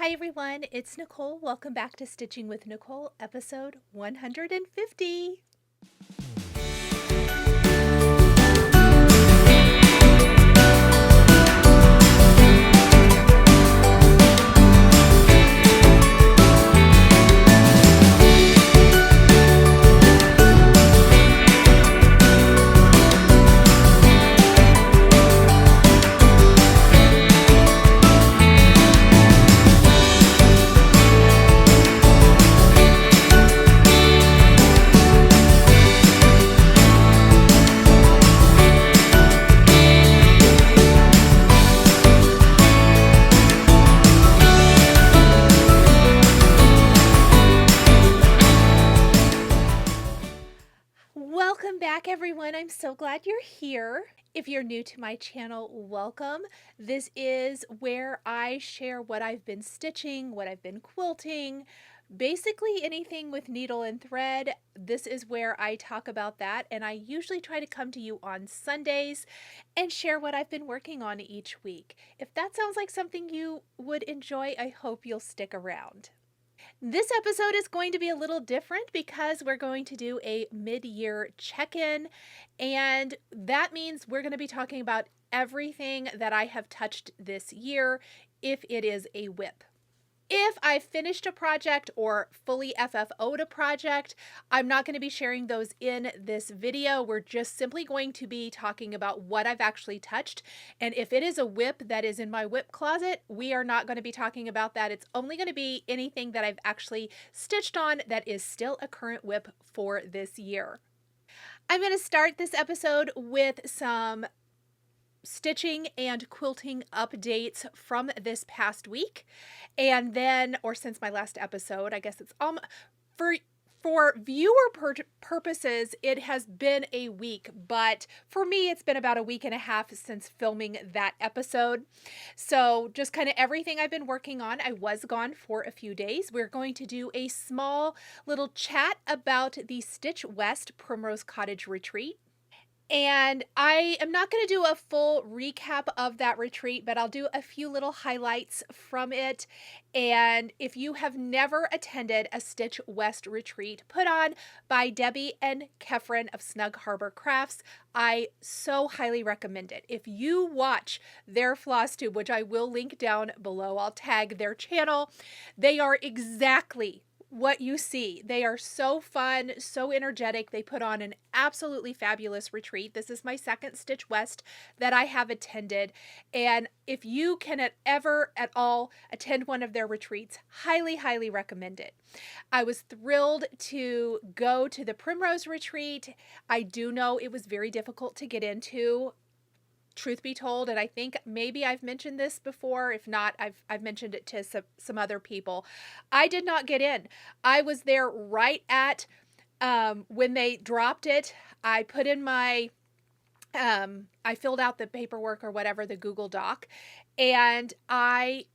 Hi everyone, it's Nicole. Welcome back to Stitching with Nicole, episode 150. Welcome back everyone. I'm so glad you're here. If you're new to my channel, welcome. This is where I share what I've been stitching, what I've been quilting, basically anything with needle and thread. This is where I talk about that, and I usually try to come to you on Sundays and share what I've been working on each week. If that sounds like something you would enjoy, I hope you'll stick around. This episode is going to be a little different because we're going to do a mid-year check-in, and that means we're going to be talking about everything that I have touched this year if it is a WIP. If I've finished a project or fully FFO'd a project, I'm not going to be sharing those in this video. We're just simply going to be talking about what I've actually touched. And if it is a WIP that is in my WIP closet, we are not going to be talking about that. It's only going to be anything that I've actually stitched on that is still a current WIP for this year. I'm going to start this episode with some stitching and quilting updates from this past week, and then, or since my last episode, I guess it's for viewer purposes, it has been a week, but for me, it's been about a week and a half since filming that episode. So just kind of everything I've been working on. I was gone for a few days. We're going to do a small little chat about the Stitch West Primrose Cottage retreat. And I am not going to do a full recap of that retreat, but I'll do a few little highlights from it. And if you have never attended a Stitch West retreat put on by Debbie and Kefren of Snug Harbor Crafts, I so highly recommend it. If you watch their FlossTube, which I will link down below, I'll tag their channel, they are exactly what you see. They are so fun, so energetic. They put on an absolutely fabulous retreat. This is my second Stitch West that I have attended. And if you can ever at all attend one of their retreats, highly, highly recommend it. I was thrilled to go to the Primrose retreat. I do know it was very difficult to get into, truth be told, and I think maybe I've mentioned this before. If not, I've mentioned it to some other people. I did not get in. I was there right at when they dropped it. I put in my I filled out the paperwork or whatever, the Google Doc, and I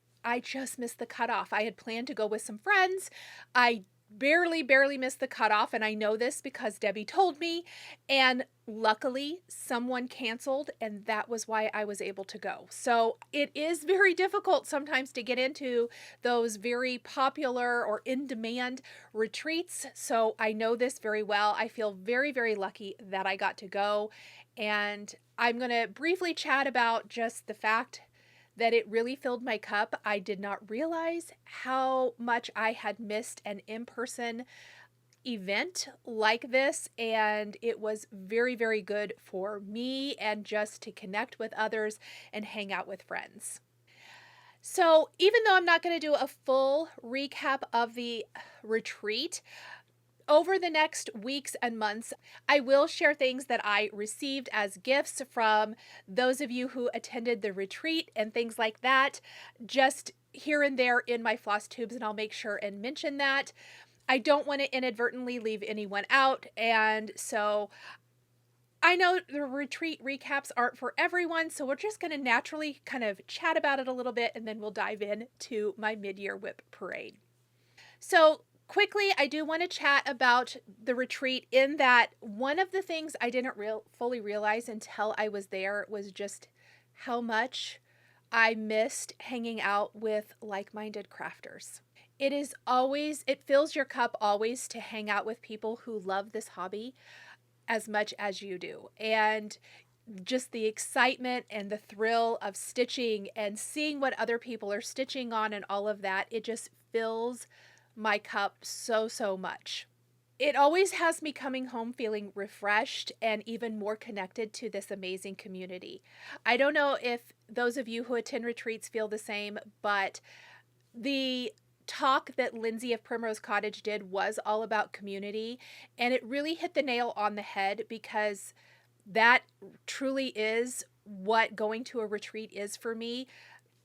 just missed the cutoff. I had planned to go with some friends. I barely missed the cutoff, and I know this because Debbie told me, and luckily someone canceled, and that was why I was able to go. So it is very difficult sometimes to get into those very popular or in-demand retreats, so I know this very well. I feel very, very lucky that I got to go, and I'm going to briefly chat about just the fact that it really filled my cup. I did not realize how much I had missed an in-person event like this, and it was very, very good for me and just to connect with others and hang out with friends. So even though I'm not going to do a full recap of the retreat, over the next weeks and months, I will share things that I received as gifts from those of you who attended the retreat and things like that, just here and there in my FlossTubes, and I'll make sure and mention that. I don't want to inadvertently leave anyone out, and so I know the retreat recaps aren't for everyone, so we're just going to naturally kind of chat about it a little bit, and then we'll dive into my mid-year WIP parade. So quickly, I do want to chat about the retreat, in that one of the things I didn't fully realize until I was there was just how much I missed hanging out with like-minded crafters. It fills your cup always to hang out with people who love this hobby as much as you do. And just the excitement and the thrill of stitching and seeing what other people are stitching on and all of that, it just fills my cup so, so much. It always has me coming home feeling refreshed and even more connected to this amazing community. I don't know if those of you who attend retreats feel the same, but the talk that Lindsay of Primrose Cottage did was all about community, and it really hit the nail on the head, because that truly is what going to a retreat is for me.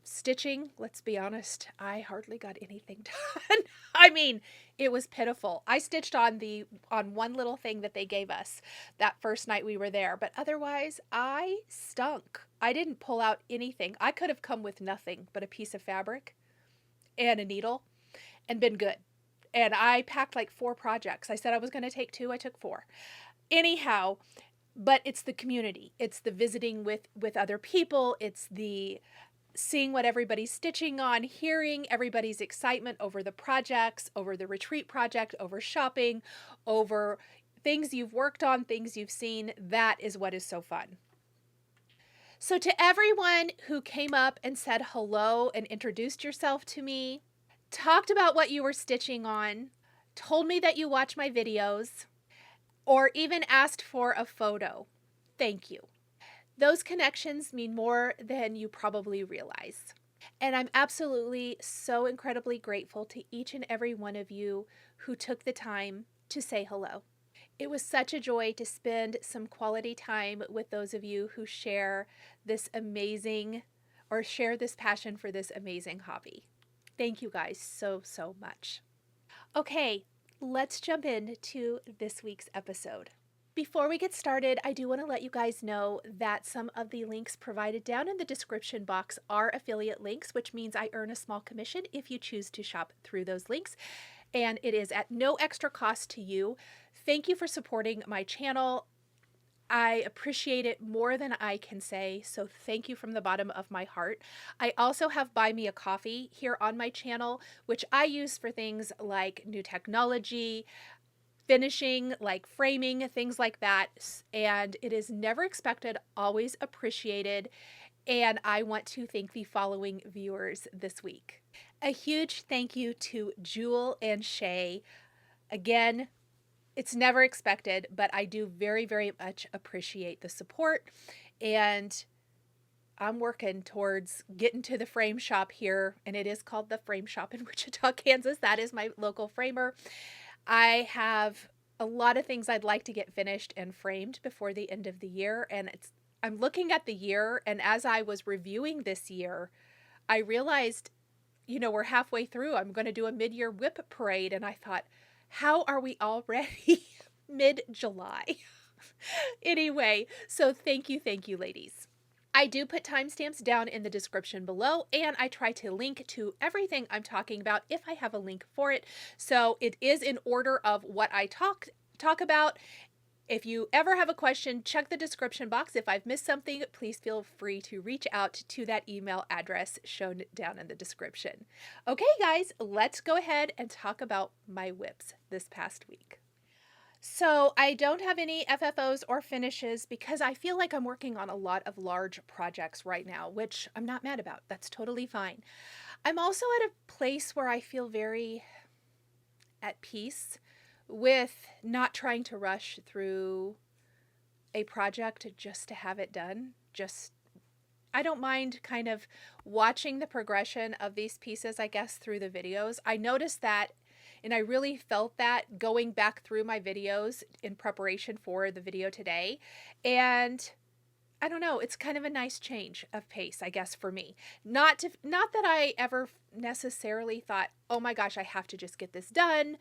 Stitching, let's be honest, I hardly got anything done. I mean, it was pitiful. I stitched on one little thing that they gave us that first night we were there, but otherwise I stunk. I didn't pull out anything. I could have come with nothing but a piece of fabric and a needle and been good. And I packed like 4 projects. I said I was going to take 2, I took 4. Anyhow, but it's the community. It's the visiting with other people. It's the seeing what everybody's stitching on, hearing everybody's excitement over the projects, over the retreat project, over shopping, over things you've worked on, things you've seen. That is what is so fun. So to everyone who came up and said hello and introduced yourself to me, talked about what you were stitching on, told me that you watch my videos, or even asked for a photo, thank you. Those connections mean more than you probably realize. And I'm absolutely so incredibly grateful to each and every one of you who took the time to say hello. It was such a joy to spend some quality time with those of you who share this amazing, or share this passion for this amazing hobby. Thank you guys so, so much. Okay, let's jump into this week's episode. Before we get started, I do want to let you guys know that some of the links provided down in the description box are affiliate links, which means I earn a small commission if you choose to shop through those links, and it is at no extra cost to you. Thank you for supporting my channel. I appreciate it more than I can say, so thank you from the bottom of my heart. I also have Buy Me a Coffee here on my channel, which I use for things like new technology, finishing, like framing, things like that. And it is never expected, always appreciated. And I want to thank the following viewers this week. A huge thank you to Jewel and Shay. Again, it's never expected, but I do very, very much appreciate the support. And I'm working towards getting to the frame shop here. And it is called the Frame Shop in Wichita, Kansas. That is my local framer. I have a lot of things I'd like to get finished and framed before the end of the year. And I'm looking at the year, and as I was reviewing this year, I realized, we're halfway through. I'm going to do a mid-year WIP parade. And I thought, how are we already mid-July? Anyway, so thank you, ladies. I do put timestamps down in the description below, and I try to link to everything I'm talking about if I have a link for it. So it is in order of what I talk about. If you ever have a question, check the description box. If I've missed something, please feel free to reach out to that email address shown down in the description. Okay, guys, let's go ahead and talk about my WIPs this past week. So I don't have any FFOs or finishes because I feel like I'm working on a lot of large projects right now, which I'm not mad about. That's totally fine. I'm also at a place where I feel very at peace with not trying to rush through a project just to have it done. I don't mind kind of watching the progression of these pieces, I guess, through the videos. I noticed that, and I really felt that going back through my videos in preparation for the video today. And I don't know, it's kind of a nice change of pace, I guess, for me. Not that I ever necessarily thought, oh my gosh, I have to just get this done,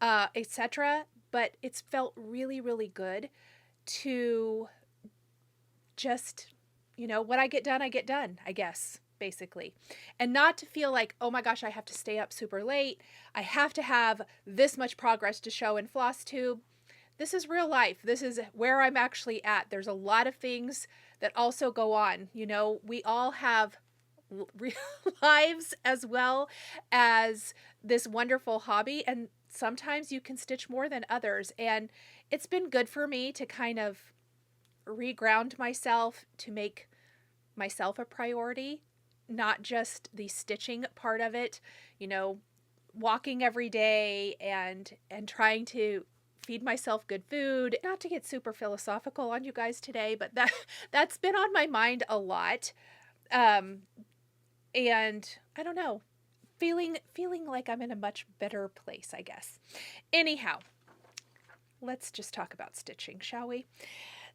etc. But it's felt really, really good to just, what I get done, I guess. Basically, and not to feel like, oh my gosh, I have to stay up super late. I have to have this much progress to show in FlossTube. This is real life. This is where I'm actually at. There's a lot of things that also go on. We all have real lives as well as this wonderful hobby. And sometimes you can stitch more than others. And it's been good for me to kind of reground myself, to make myself a priority, not just the stitching part of it, you know, walking every day and trying to feed myself good food. Not to get super philosophical on you guys today, but that's been on my mind a lot. And I don't know, feeling like I'm in a much better place, I guess. Anyhow, let's just talk about stitching, shall we?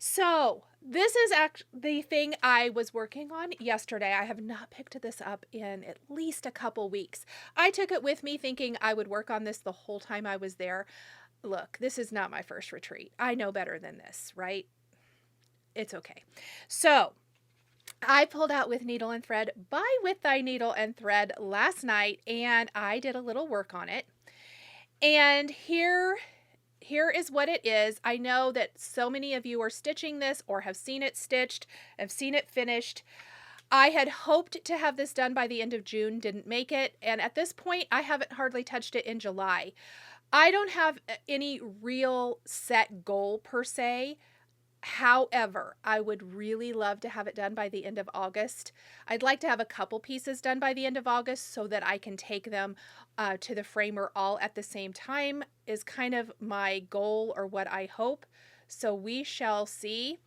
So this is the thing I was working on yesterday. I have not picked this up in at least a couple weeks. I took it with me thinking I would work on this the whole time I was there. Look, this is not my first retreat. I know better than this, right? It's okay. So I pulled out With Needle and Thread by With Thy Needle and Thread last night, and I did a little work on it. And here is what it is. I know that so many of you are stitching this or have seen it stitched, have seen it finished. I had hoped to have this done by the end of June, didn't make it. And at this point, I haven't hardly touched it in July. I don't have any real set goal per se. However, I would really love to have it done by the end of August. I'd like to have a couple pieces done by the end of August so that I can take them to the framer all at the same time is kind of my goal, or what I hope. So we shall see.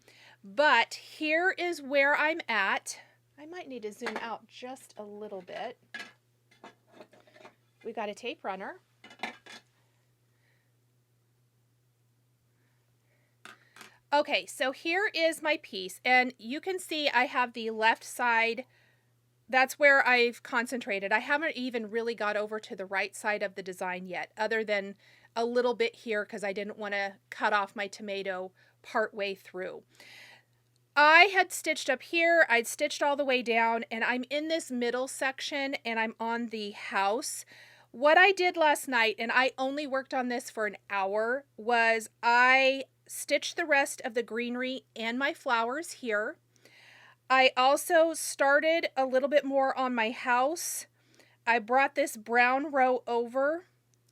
But here is where I'm at. I might need to zoom out just a little bit. We got a tape runner. Okay, so here is my piece, and you can see I have the left side. That's where I've concentrated. I haven't even really got over to the right side of the design yet, other than a little bit here because I didn't want to cut off my tomato part way through. I had stitched up here, I'd stitched all the way down, and I'm in this middle section, and I'm on the house. What I did last night, and I only worked on this for an hour, was I stitched the rest of the greenery and my flowers here. I also started a little bit more on my house. I brought this brown row over,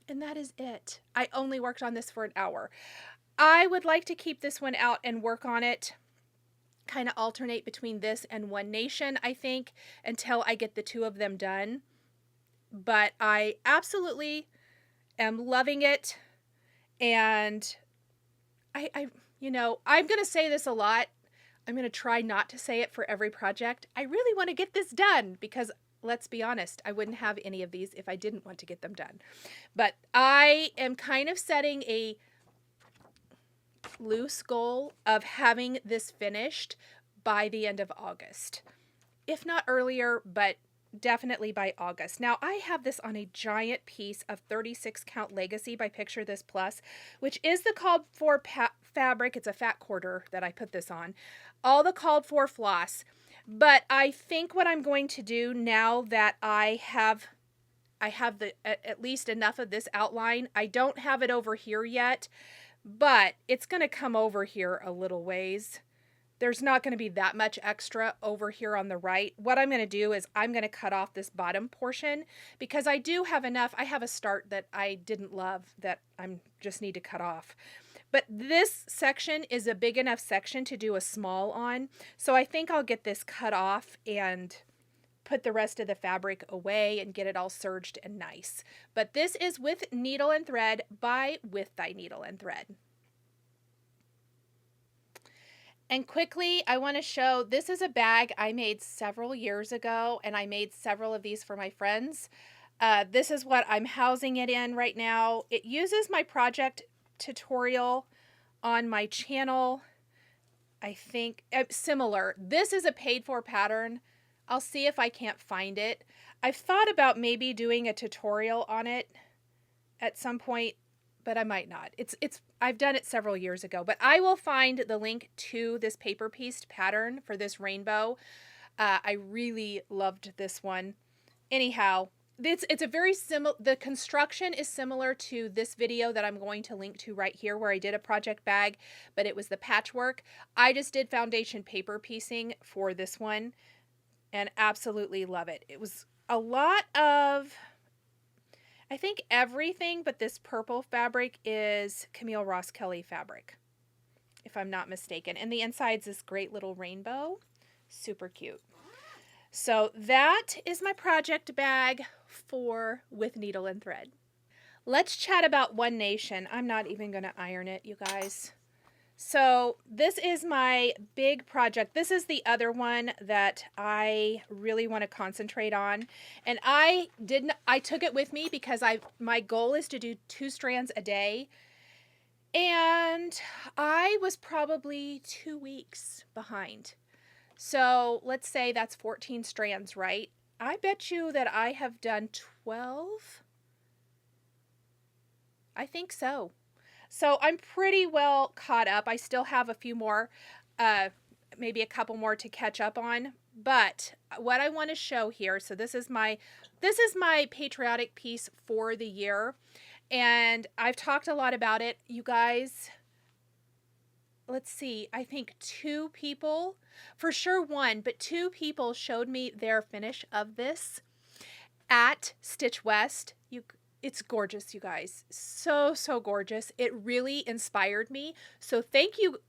and that is it. I only worked on this for an hour. I would like to keep this one out and work on it, kind of alternate between this and One Nation, I think, until I get the two of them done. But I absolutely am loving it, and you know, I'm going to say this a lot. I'm going to try not to say it for every project. I really want to get this done because, let's be honest, I wouldn't have any of these if I didn't want to get them done. But I am kind of setting a loose goal of having this finished by the end of August. If not earlier, but definitely by August. Now, I have this on a giant piece of 36 count Legacy by Picture This Plus, which is the called for fabric. It's a fat quarter that I put this on. All the called for floss. But I think what I'm going to do now that I have at least enough of this outline, I don't have it over here yet, but it's going to come over here a little ways. There's not going to be that much extra over here on the right. What I'm going to do is I'm going to cut off this bottom portion because I do have enough. I have a start that I didn't love that I'm just need to cut off. But this section is a big enough section to do a small on. So I think I'll get this cut off and put the rest of the fabric away and get it all serged and nice. But this is With Needle and Thread by With Thy Needle and Thread. And quickly, I want to show, this is a bag I made several years ago, and I made several of these for my friends. This is what I'm housing it in right now. It uses my project tutorial on my channel. I think similar. This is a paid for pattern. I'll see if I can't find it. I've thought about maybe doing a tutorial on it at some point, but I might not. I've done it several years ago, but I will find the link to this paper pieced pattern for this rainbow. I really loved this one. Anyhow, it's a very similar, the construction is similar to this video that I'm going to link to right here where I did a project bag, but it was the patchwork. I just did foundation paper piecing for this one. and absolutely love it. It was a lot of, I think everything but this purple fabric is Camille Ross Kelly fabric, if I'm not mistaken. And the inside's this great little rainbow. Super cute. So that is my project bag for With Needle and Thread. Let's chat about One Nation. I'm not even going to iron it, you guys. So this is my big project. This is the other one that I really want to concentrate on. And I took it with me because my goal is to do 2 strands a day. And I was probably 2 weeks behind. So let's say that's 14 strands, right? I bet you that I have done 12. I think so. So I'm pretty well caught up. I still have a few more, maybe a couple more to catch up on. But what I want to show here, so this is my patriotic piece for the year. And I've talked a lot about it. You guys, let's see, I think 2 people, for sure 1, but 2 people showed me their finish of this at Stitch West. It's gorgeous, you guys. So, so gorgeous. It really inspired me. So thank you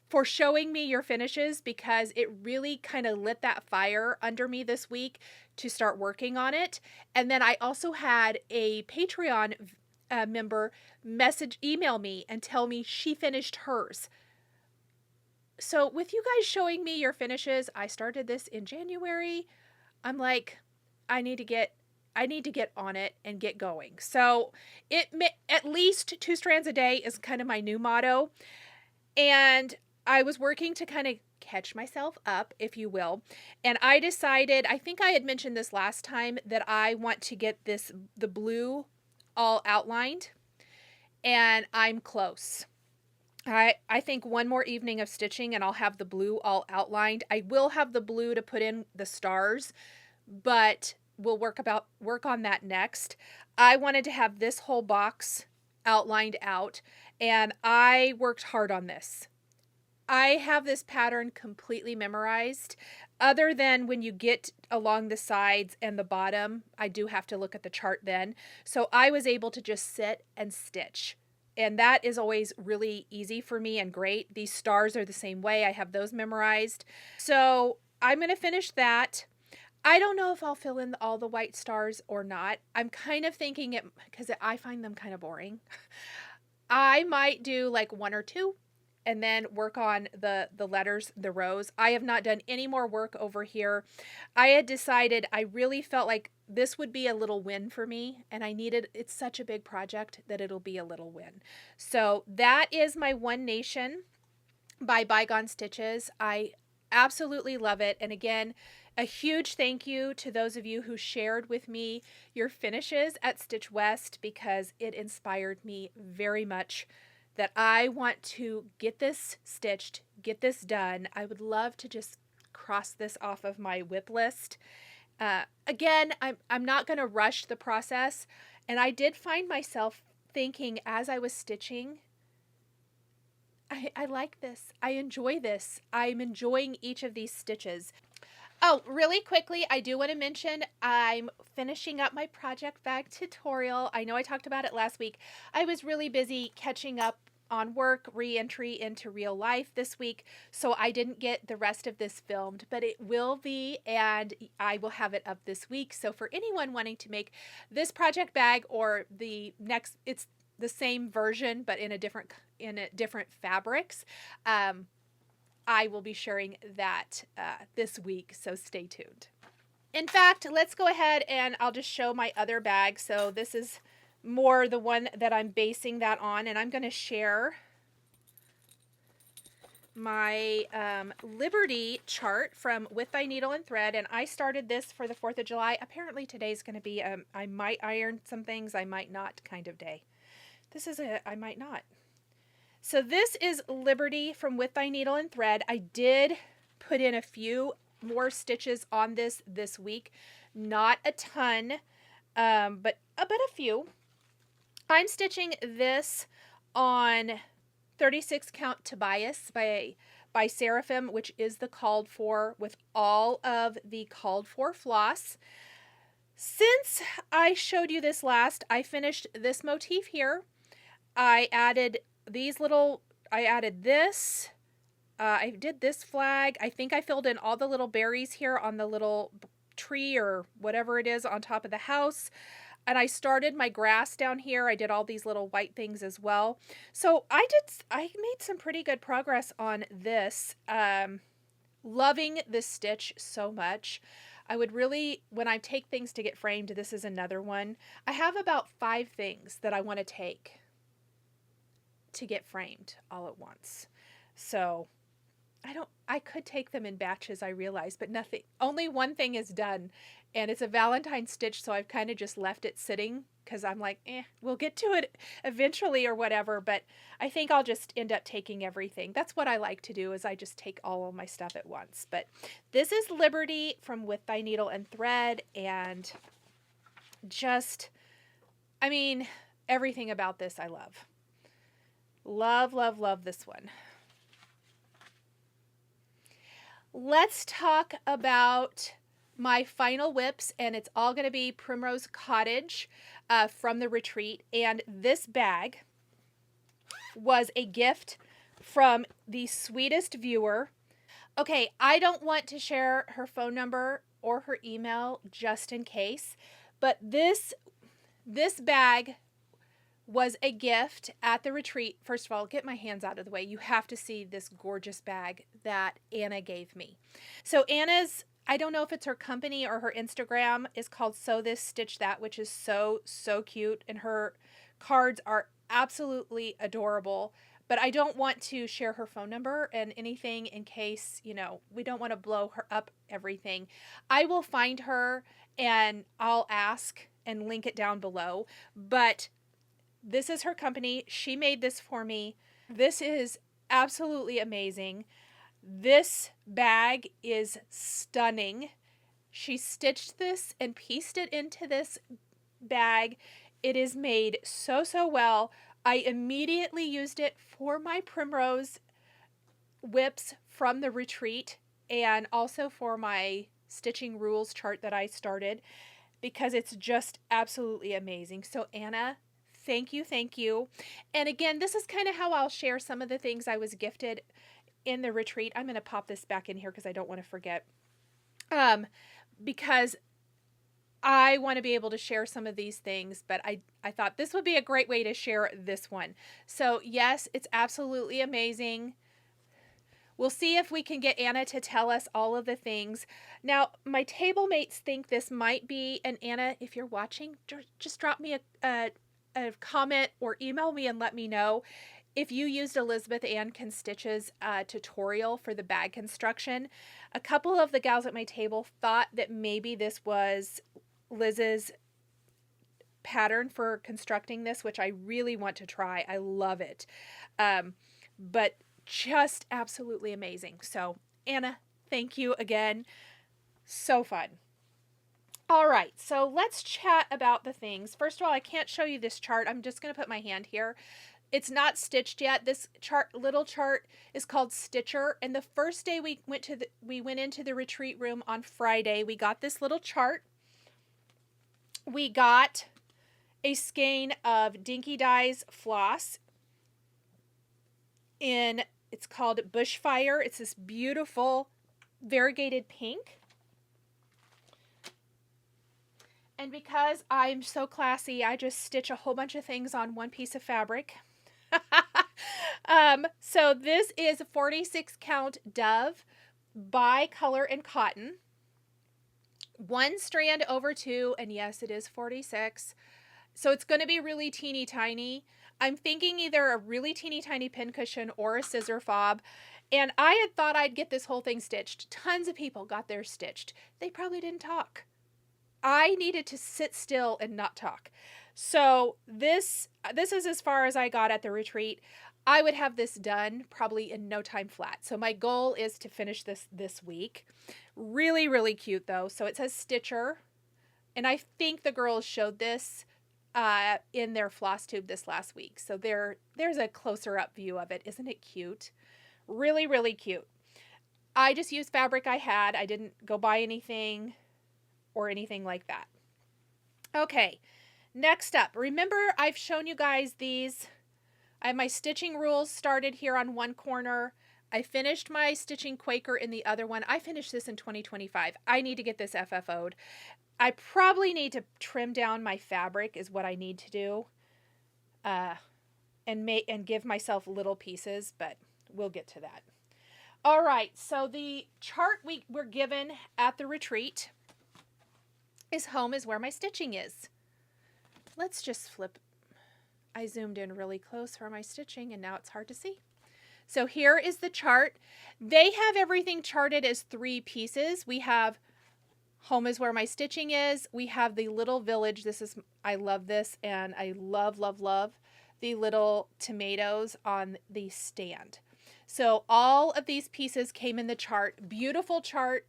for showing me your finishes, because it really kind of lit that fire under me this week to start working on it. And then I also had a Patreon member email me and tell me she finished hers. So with you guys showing me your finishes, I started this in January. I'm like, I need to get on it and get going. So at least 2 strands a day is kind of my new motto. And I was working to kind of catch myself up, if you will. And I decided, I think I had mentioned this last time, that I want to get the blue all outlined. And I'm close. I think 1 more evening of stitching and I'll have the blue all outlined. I will have the blue to put in the stars, but we'll work on that next. I wanted to have this whole box outlined out, and I worked hard on this. I have this pattern completely memorized. Other than when you get along the sides and the bottom, I do have to look at the chart then. So I was able to just sit and stitch. And that is always really easy for me and great. These stars are the same way. I have those memorized. So I'm going to finish that. I don't know if I'll fill in all the white stars or not. I'm kind of thinking it, because I find them kind of boring. I might do like 1 or 2 and then work on the letters, the rows. I have not done any more work over here. I had decided I really felt like this would be a little win for me, and it's such a big project that it'll be a little win. So that is my One Nation by Bygone Stitches. I absolutely love it. And again, a huge thank you to those of you who shared with me your finishes at Stitch West, because it inspired me very much that I want to get this stitched, get this done. I would love to just cross this off of my WIP list. Again, I'm not going to rush the process. And I did find myself thinking as I was stitching, I like this. I enjoy this. I'm enjoying each of these stitches. Oh, really quickly, I do want to mention I'm finishing up my project bag tutorial. I know I talked about it last week. I was really busy catching up on work, re-entry into real life this week, so I didn't get the rest of this filmed, but it will be, and I will have it up this week. So for anyone wanting to make this project bag or the next, it's the same version but in a different fabrics. I will be sharing that this week, so stay tuned. In fact, let's go ahead and I'll just show my other bag. So this is more the one that I'm basing that on, and I'm going to share my Liberty chart from With Thy Needle and Thread, and I started this for the 4th of July. Apparently today's going to be I might iron some things, I might not kind of day. This is I might not. So this is Liberty from With Thy Needle and Thread. I did put in a few more stitches on this week. Not a ton, but a few. I'm stitching this on 36 count Tobias by by Seraphim, which is the called for with all of the called for floss. Since I showed you this last, I finished this motif here. I added these little, I added this. I did this flag. I think I filled in all the little berries here on the little tree or whatever it is on top of the house. And I started my grass down here. I did all these little white things as well. So I made some pretty good progress on this. Loving this stitch so much. I would really, when I take things to get framed, this is another one. I have about 5 things that I want to take to get framed all at once. So I could take them in batches, I realize, but nothing, only one thing is done, and it's a Valentine stitch, so I've kind of just left it sitting because I'm like, we'll get to it eventually or whatever, but I think I'll just end up taking everything. That's what I like to do, is I just take all of my stuff at once. But this is Liberty from With Thy Needle and Thread, and just, I mean, everything about this I love. Love, love, love this one. Let's talk about my final WIPs, and it's all going to be Primrose Cottage from the retreat. And this bag was a gift from the sweetest viewer. Okay, I don't want to share her phone number or her email just in case, but this bag was a gift at the retreat. First of all, get my hands out of the way. You have to see this gorgeous bag that Anna gave me. So Anna's, I don't know if it's her company or her Instagram, is called Sew This, Stitch That, which is so, so cute. And her cards are absolutely adorable. But I don't want to share her phone number and anything in case, you know, we don't want to blow her up everything. I will find her and I'll ask and link it down below. But this is her company. She made this for me. This is absolutely amazing. This bag is stunning. She stitched this and pieced it into this bag. It is made so, so well. I immediately used it for my Primrose WIPs from the retreat and also for my stitching rules chart that I started because it's just absolutely amazing. So Anna, thank you, thank you. And again, this is kind of how I'll share some of the things I was gifted in the retreat. I'm going to pop this back in here because I don't want to forget. Because I want to be able to share some of these things, but I thought this would be a great way to share this one. So yes, it's absolutely amazing. We'll see if we can get Anna to tell us all of the things. Now, my table mates think this might be, and Anna, if you're watching, just drop me a comment or email me and let me know if you used Elizabeth Ann Can Stitch's tutorial for the bag construction. A couple of the gals at my table thought that maybe this was Liz's pattern for constructing this, which I really want to try. I love it. But just absolutely amazing. So Anna, thank you again. So fun. All right, so let's chat about the things. First of all, I can't show you this chart. I'm just going to put my hand here. It's not stitched yet. This little chart is called Stitcher. And the first day we went into the retreat room on Friday, we got this little chart. We got a skein of Dinky Dyes floss it's called Bushfire. It's this beautiful variegated pink. And because I'm so classy, I just stitch a whole bunch of things on one piece of fabric. So this is a 46 count Dove by Color and Cotton. 1 strand over 2, and yes, it is 46. So it's going to be really teeny tiny. I'm thinking either a really teeny tiny pincushion or a scissor fob. And I had thought I'd get this whole thing stitched. Tons of people got theirs stitched. They probably didn't talk. I needed to sit still and not talk. So this is as far as I got at the retreat. I would have this done probably in no time flat. So my goal is to finish this week. Really, really cute though. So it says Stitcher. And I think the girls showed this in their FlossTube this last week. So there's a closer up view of it. Isn't it cute? Really, really cute. I just used fabric I had. I didn't go buy anything or anything like that. Okay, next up, remember I've shown you guys these. I have my stitching rules started here on one corner. I finished my stitching Quaker in the other one. I finished this in 2025. I need to get this FFO'd. I probably need to trim down my fabric is what I need to do. And give myself little pieces, but we'll get to that. All right, so the chart we were given at the retreat is home is where my stitching is. Let's just flip. I zoomed in really close for my stitching and now it's hard to see. So here is the chart. They have everything charted as 3 pieces. We have home is where my stitching is. We have the little village. This is, I love this, and I love, love, love the little tomatoes on the stand. So all of these pieces came in the chart. Beautiful chart.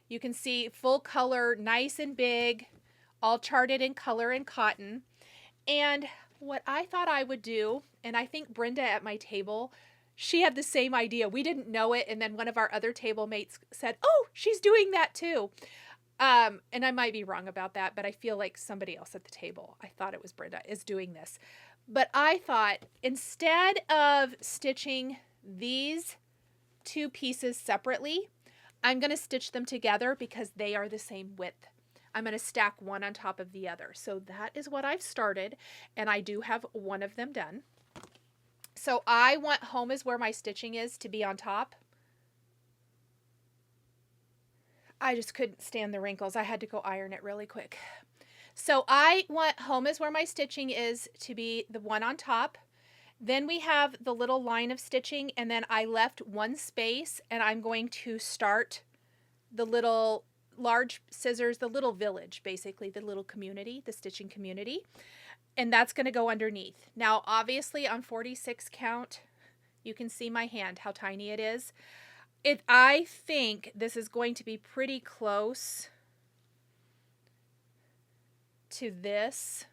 You can see full color, nice and big, all charted in color and cotton. And what I thought I would do, and I think Brenda at my table, she had the same idea. We didn't know it, and then one of our other table mates said, oh, she's doing that too. And I might be wrong about that, but I feel like somebody else at the table, I thought it was Brenda, is doing this. But I thought instead of stitching these 2 pieces separately, I'm going to stitch them together because they are the same width. I'm going to stack one on top of the other. So that is what I've started, and I do have one of them done. So I want home is where my stitching is to be on top. I just couldn't stand the wrinkles. I had to go iron it really quick. So I want home is where my stitching is to be the one on top. Then we have the little line of stitching, and then I left one space, and I'm going to start the little large scissors, the little village, basically the little community, the stitching community, and that's going to go underneath. Now, obviously on 46 count, you can see my hand, how tiny it is. I think this is going to be pretty close to this.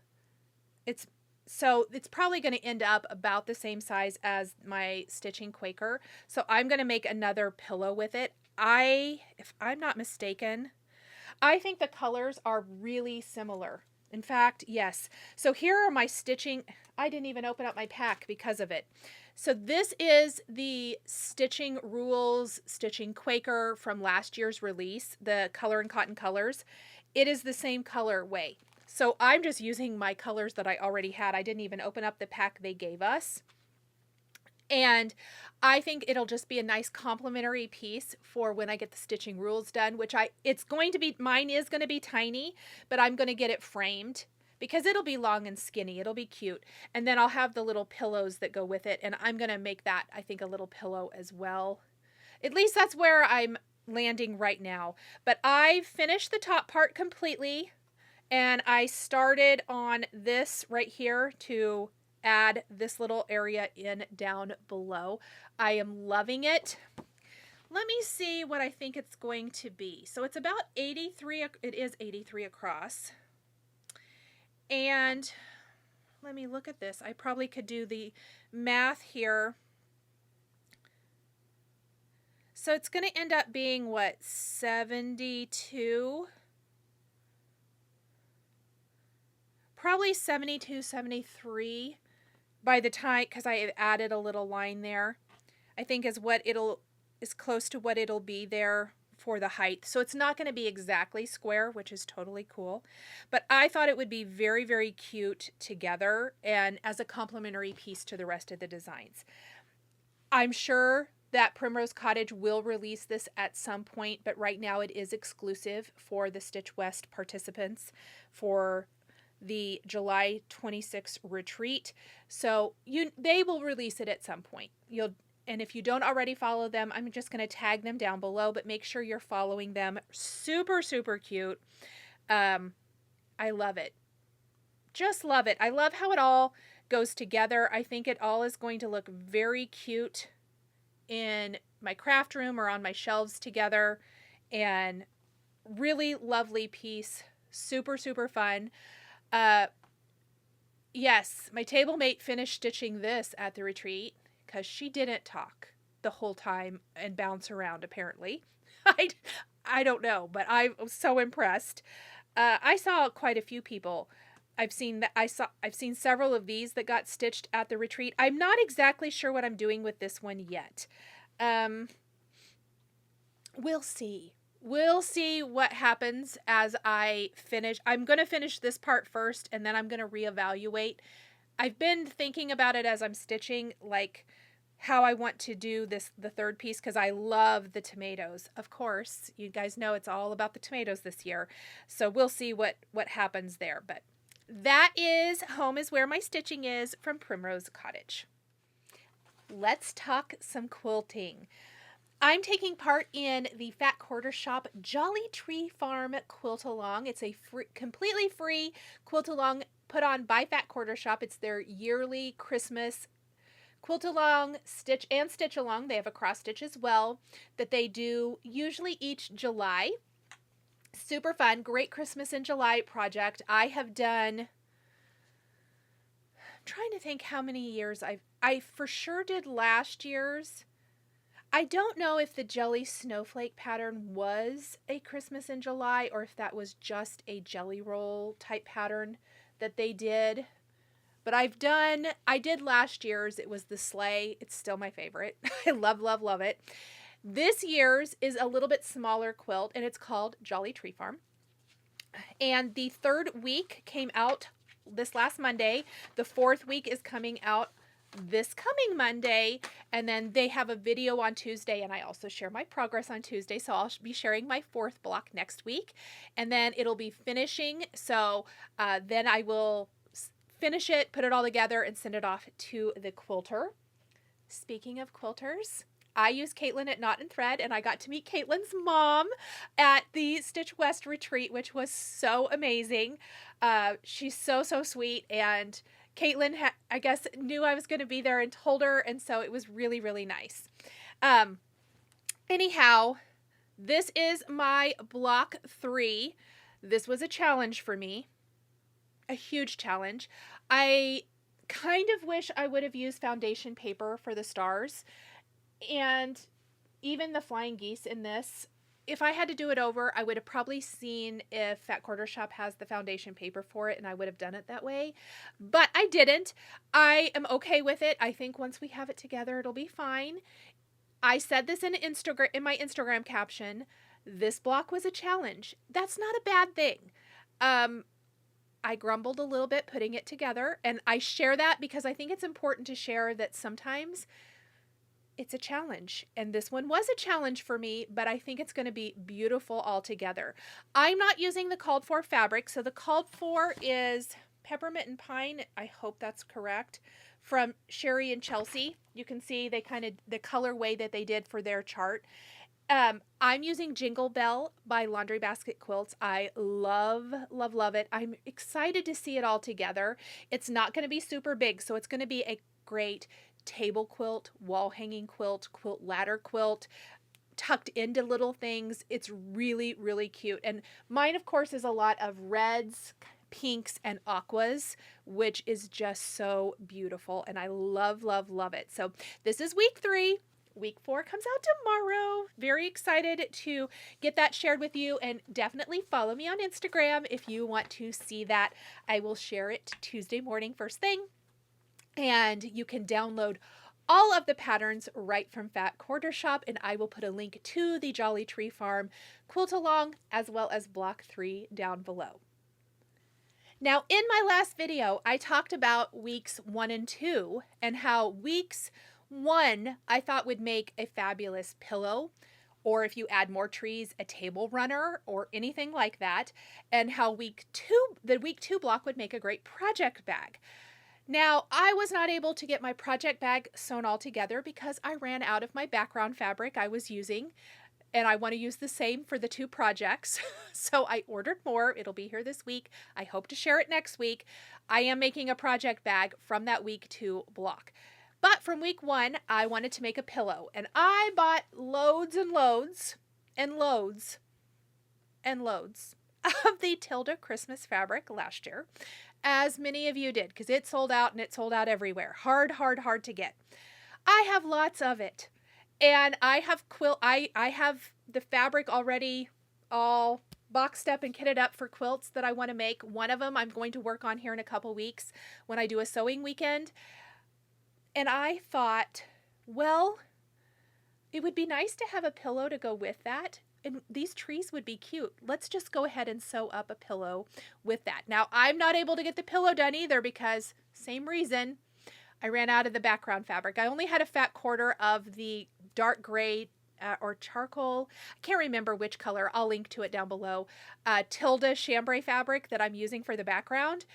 So it's probably going to end up about the same size as my stitching Quaker. So I'm going to make another pillow with it. If I'm not mistaken, I think the colors are really similar. In fact, yes. So here are my stitching. I didn't even open up my pack because of it. So this is the stitching rules, stitching Quaker from last year's release, the color and cotton colors. It is the same colorway. So I'm just using my colors that I already had. I didn't even open up the pack they gave us. And I think it'll just be a nice complementary piece for when I get the stitching rules done, which mine is going to be tiny, but I'm going to get it framed because it'll be long and skinny. It'll be cute. And then I'll have the little pillows that go with it. And I'm going to make that, I think, a little pillow as well. At least that's where I'm landing right now. But I finished the top part completely. And I started on this right here to add this little area in down below. I am loving it. Let me see what I think it's going to be. So it's about 83, it is 83 across. And let me look at this. I probably could do the math here. So it's going to end up being what, 72? Probably 72, 73 by the time, because I added a little line there, I think is close to what it'll be there for the height. So it's not going to be exactly square, which is totally cool. But I thought it would be very, very cute together and as a complementary piece to the rest of the designs. I'm sure that Primrose Cottage will release this at some point, but right now it is exclusive for the Stitch West participants for the July 26th retreat. So they will release it at some point. And if you don't already follow them, I'm just going to tag them down below, but make sure you're following them. Super, super cute. I love it. Just love it. I love how it all goes together. I think it all is going to look very cute in my craft room or on my shelves together. And really lovely piece. Super, super fun. Yes, my table mate finished stitching this at the retreat because she didn't talk. the whole time and bounce around, apparently. I, I don't know, but I was so impressed. I saw quite a few people. I've seen several of these that got stitched at the retreat. I'm not exactly sure what I'm doing with this one yet. We'll see. We'll see what happens as I finish. I'm going to finish this part first, and then I'm going to reevaluate. I've been thinking about it as I'm stitching, like how I want to do the third piece, because I love the tomatoes. Of course, you guys know it's all about the tomatoes this year. So we'll see what happens there. But that is Home is Where My Stitching Is from Primrose Cottage. Let's talk some quilting. I'm taking part in the Fat Quarter Shop Jolly Tree Farm Quilt Along. It's a completely free quilt along put on by Fat Quarter Shop. It's their yearly Christmas quilt along, stitch along. They have a cross stitch as well that they do usually each July. Super fun, great Christmas in July project. I have done, I'm trying to think how many years I for sure did last year's. I don't know if the jelly snowflake pattern was a Christmas in July or if that was just a jelly roll type pattern that they did. But I did last year's. It was the sleigh. It's still my favorite. I love, love, love it. This year's is a little bit smaller quilt, and it's called Jolly Tree Farm. And the third week came out this last Monday. The fourth week is coming out this coming Monday, and then they have a video on Tuesday, and I also share my progress on Tuesday, so I'll be sharing my fourth block next week, and then it'll be finishing, so then I will finish it, put it all together, and send it off to the quilter. Speaking of quilters, I use Caitlin at Knot and Thread, and I got to meet Caitlin's mom at the Stitch West retreat, which was so amazing. She's so, so sweet, and Caitlin, I guess, knew I was going to be there and told her, and so it was really, really nice. Anyhow, this is my block 3. This was a challenge for me, a huge challenge. I kind of wish I would have used foundation paper for the stars, and even the flying geese in this. If I had to do it over, I would have probably seen if Fat Quarter Shop has the foundation paper for it, and I would have done it that way. But I didn't. I am okay with it. I think once we have it together, it'll be fine. I said this in my Instagram caption. This block was a challenge. That's not a bad thing. I grumbled a little bit putting it together, and I share that because I think it's important to share that sometimes it's a challenge, and this one was a challenge for me, but I think it's going to be beautiful altogether. I'm not using the called for fabric, so the called for is Peppermint and Pine. I hope that's correct. From Sherry and Chelsea. You can see the colorway that they did for their chart. I'm using Jingle Bell by Laundry Basket Quilts. I love, love, love it. I'm excited to see it all together. It's not going to be super big, so it's going to be a great table quilt, wall hanging quilt, quilt ladder quilt, tucked into little things. It's really, really cute. And mine, of course, is a lot of reds, pinks, and aquas, which is just so beautiful. And I love, love, love it. So this is week 3. Week 4 comes out tomorrow. Very excited to get that shared with you, and definitely follow me on Instagram if you want to see that. I will share it Tuesday morning first thing. And you can download all of the patterns right from Fat Quarter Shop, and I will put a link to the Jolly Tree Farm quilt along as well as block 3 down below. Now, in my last video, I talked about weeks 1 and 2 and how weeks 1 I thought would make a fabulous pillow, or if you add more trees, a table runner or anything like that, and how the week 2 block would make a great project bag. Now, I was not able to get my project bag sewn all together because I ran out of my background fabric I was using, and I want to use the same for the 2 projects. So I ordered more. It'll be here this week. I hope to share it next week. I am making a project bag from that week 2 block. But from week 1, I wanted to make a pillow, and I bought loads and loads and loads and loads of the Tilda Christmas fabric last year, as many of you did, because it sold out, and it sold out everywhere. Hard, hard, hard to get. I have lots of it, And I have the fabric already all boxed up and kitted up for quilts that I want to make. One of them I'm going to work on here in a couple weeks when I do a sewing weekend. And I thought, well, it would be nice to have a pillow to go with that. And these trees would be cute. Let's just go ahead and sew up a pillow with that. Now, I'm not able to get the pillow done either because, same reason, I ran out of the background fabric. I only had a fat quarter of the dark gray or charcoal. I can't remember which color. I'll link to it down below. Tilda chambray fabric that I'm using for the background.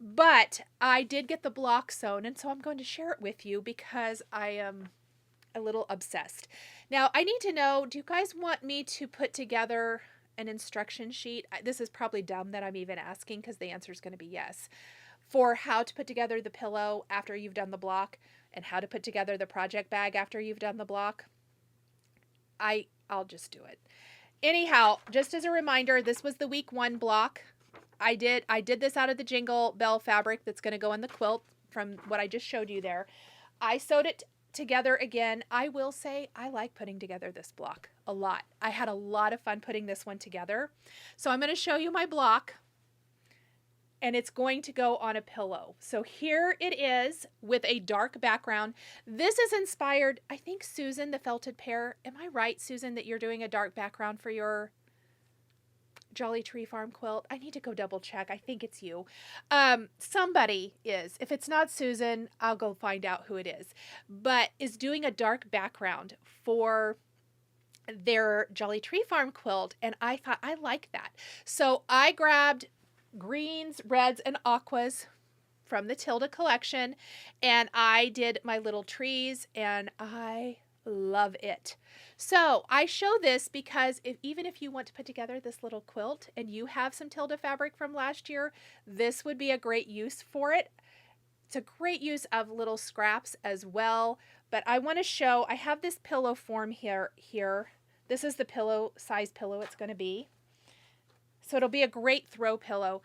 But I did get the block sewn, and so I'm going to share it with you because I am a little obsessed. Now, I need to know, do you guys want me to put together an instruction sheet? This is probably dumb that I'm even asking because the answer is going to be yes. For how to put together the pillow after you've done the block and how to put together the project bag after you've done the block. I'll just do it. Anyhow, just as a reminder, this was the week 1 block. I did this out of the Jingle Bell fabric that's going to go in the quilt from what I just showed you there. I sewed it together again. I will say I like putting together this block a lot. I had a lot of fun putting this one together. So I'm going to show you my block, and it's going to go on a pillow. So here it is with a dark background. This is inspired, I think, Susan, the Felted Pear. Am I right, Susan, that you're doing a dark background for your Jolly Tree Farm quilt? I need to go double check. I think it's you. Somebody is. If it's not Susan, I'll go find out who it is. But is doing a dark background for their Jolly Tree Farm quilt, and I thought I like that. So I grabbed greens, reds, and aquas from the Tilda collection, and I did my little trees, and I love it. So I show this because even if you want to put together this little quilt and you have some Tilda fabric from last year, this would be a great use for it. It's a great use of little scraps as well. But I want to show, I have this pillow form here. This is the pillow, size pillow it's going to be. So it'll be a great throw pillow.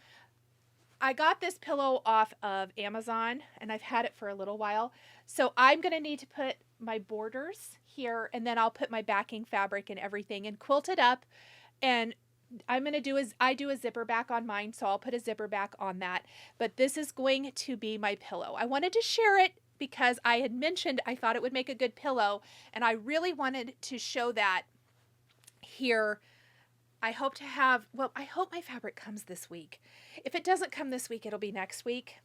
I got this pillow off of Amazon, and I've had it for a little while. So I'm going to need to put my borders here, and then I'll put my backing fabric and everything and quilt it up. And I'm going to do I do a zipper back on mine, so I'll put a zipper back on that. But this is going to be my pillow. I wanted to share it because I had mentioned I thought it would make a good pillow, and I really wanted to show that here. I hope to have, well, I hope my fabric comes this week. If it doesn't come this week, it'll be next week.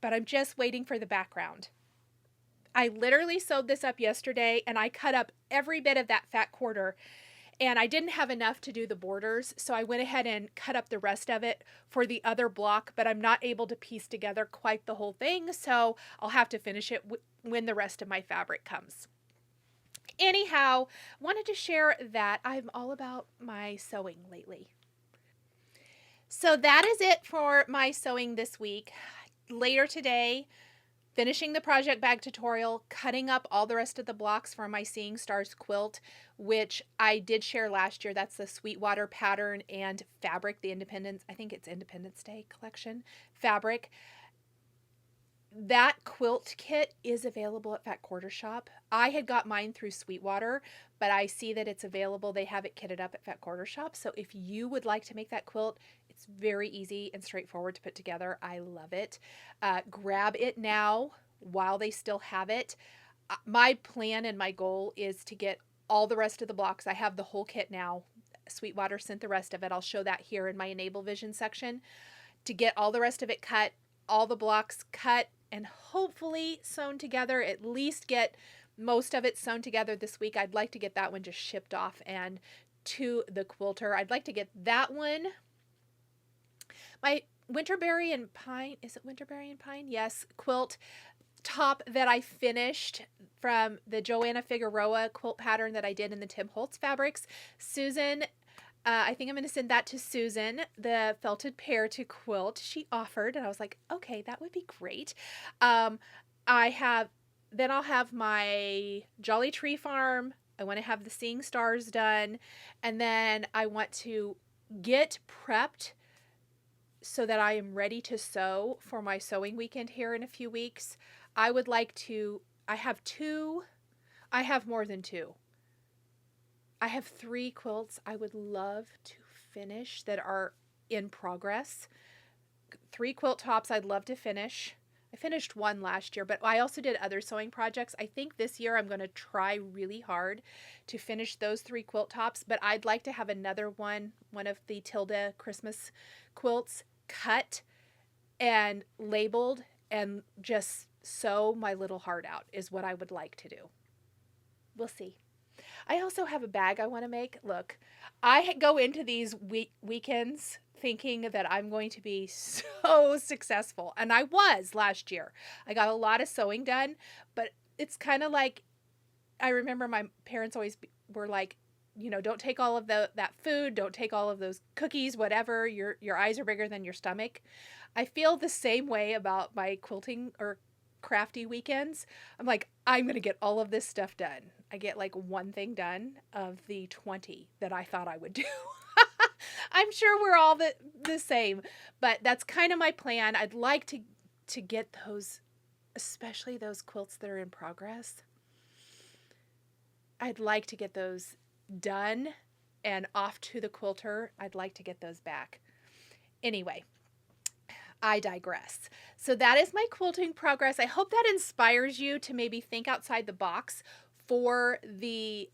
But I'm just waiting for the background. I literally sewed this up yesterday, and I cut up every bit of that fat quarter, and I didn't have enough to do the borders, so I went ahead and cut up the rest of it for the other block, but I'm not able to piece together quite the whole thing, so I'll have to finish it when the rest of my fabric comes. Anyhow, wanted to share that I'm all about my sewing lately. So that is it for my sewing this week. Later today, finishing the project bag tutorial, cutting up all the rest of the blocks for my Seeing Stars quilt, which I did share last year. That's the Sweetwater pattern and fabric, the Independence, I think it's Independence Day collection fabric. That quilt kit is available at Fat Quarter Shop. I had got mine through Sweetwater, but I see that it's available. They have it kitted up at Fat Quarter Shop. So if you would like to make that quilt, it's very easy and straightforward to put together. I love it. Grab it now while they still have it. My plan and my goal is to get all the rest of the blocks. I have the whole kit now. Sweetwater sent the rest of it. I'll show that here in my ENBABLE-VISION section. To get all the rest of it cut, all the blocks cut, and hopefully sewn together, at least get most of it sewn together this week. I'd like to get that one just shipped off and to the quilter. I'd like to get that one. My Winterberry and Pine, is it Winterberry and Pine? Yes, quilt top that I finished from the Joanna Figueroa quilt pattern that I did in the Tim Holtz fabrics. Susan, I think I'm going to send that to Susan, the Felted Pear to quilt. She offered, and I was like, okay, that would be great. Then I'll have my Jolly Tree Farm. I want to have the Seeing Stars done. And then I want to get prepped so that I am ready to sew for my sewing weekend here in a few weeks. I have two, I have more than 2. I have 3 quilts I would love to finish that are in progress. 3 quilt tops I'd love to finish. I finished 1 last year, but I also did other sewing projects. I think this year I'm going to try really hard to finish those 3 quilt tops, but I'd like to have another one of the Tilda Christmas quilts cut and labeled and just sew my little heart out is what I would like to do. We'll see. I also have a bag I want to make. Look, I go into these weekends thinking that I'm going to be so successful. And I was last year. I got a lot of sewing done, but it's kind of like, I remember my parents always were like, you know, don't take all of that food, don't take all of those cookies, whatever, your eyes are bigger than your stomach. I feel the same way about my quilting or crafty weekends. I'm like, I'm going to get all of this stuff done. I get like 1 thing done of the 20 that I thought I would do. I'm sure we're all the same, but that's kind of my plan. I'd like to get those, especially those quilts that are in progress. I'd like to get those done and off to the quilter. I'd like to get those back. Anyway, I digress. So that is my quilting progress. I hope that inspires you to maybe think outside the box for the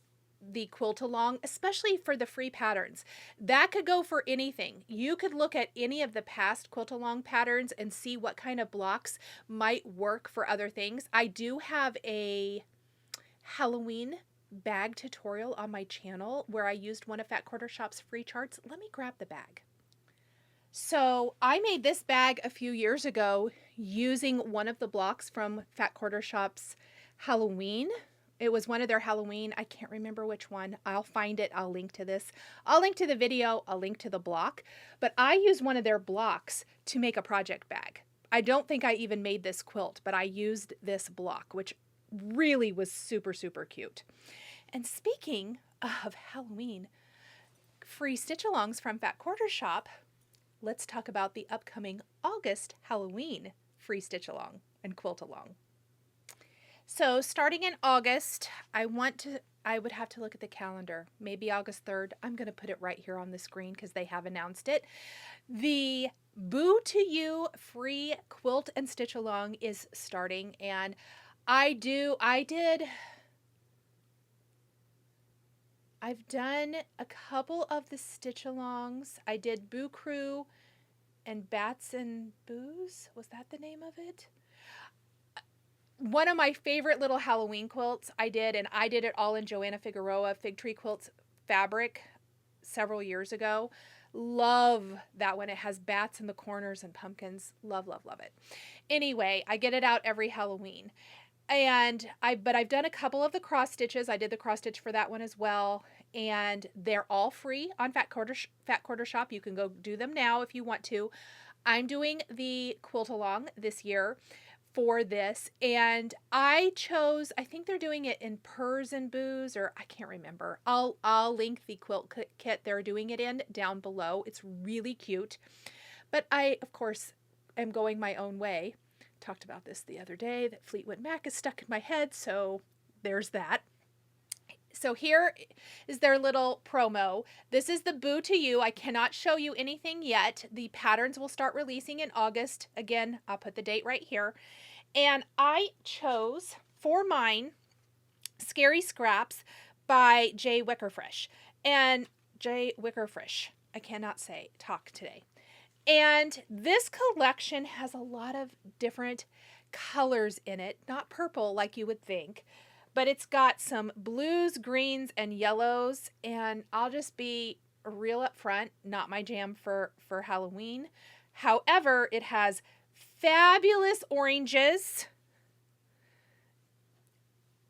quilt along, especially for the free patterns. That could go for anything. You could look at any of the past quilt along patterns and see what kind of blocks might work for other things. I do have a Halloween bag tutorial on my channel where I used one of Fat Quarter Shop's free charts. Let me grab the bag. So I made this bag a few years ago using one of the blocks from Fat Quarter Shop's Halloween. It was one of their Halloween. I can't remember which one. I'll find it. I'll link to this. I'll link to the video. I'll link to the block. But I used one of their blocks to make a project bag. I don't think I even made this quilt, but I used this block, which really was super, super cute. And speaking of Halloween, free stitch-alongs from Fat Quarter Shop, let's talk about the upcoming August Halloween free stitch-along and quilt-along. So starting in August, I would have to look at the calendar, maybe August 3rd. I'm going to put it right here on the screen because they have announced it. The Boo to You free quilt and stitch along is starting, and I've done a couple of the stitch alongs. I did Boo Crew and Bats and Boos. Was that the name of it? One of my favorite little Halloween quilts I did it all in Joanna Figueroa Fig Tree Quilts fabric several years ago. Love that one. It has bats in the corners and pumpkins. Love, love, love it. Anyway, I get it out every Halloween. But I've done a couple of the cross stitches. I did the cross stitch for that one as well. And they're all free on Fat Quarter Shop. You can go do them now if you want to. I'm doing the quilt along this year for this, and I think they're doing it in Purrs and Boos, or I can't remember. I'll link the quilt kit they're doing it in down below. It's really cute, but I, of course, am going my own way. Talked about this the other day, that Fleetwood Mac is stuck in my head, so there's that. So here is their little promo. This is the Boo to You. I cannot show you anything yet. The patterns will start releasing in August. Again, I'll put the date right here. And I chose for mine Scary Scraps by Jay Wickerfresh. And Jay Wickerfresh, I cannot talk today. And this collection has a lot of different colors in it. Not purple like you would think, but it's got some blues, greens, and yellows. And I'll just be real up front, not my jam for Halloween. However, it has fabulous oranges.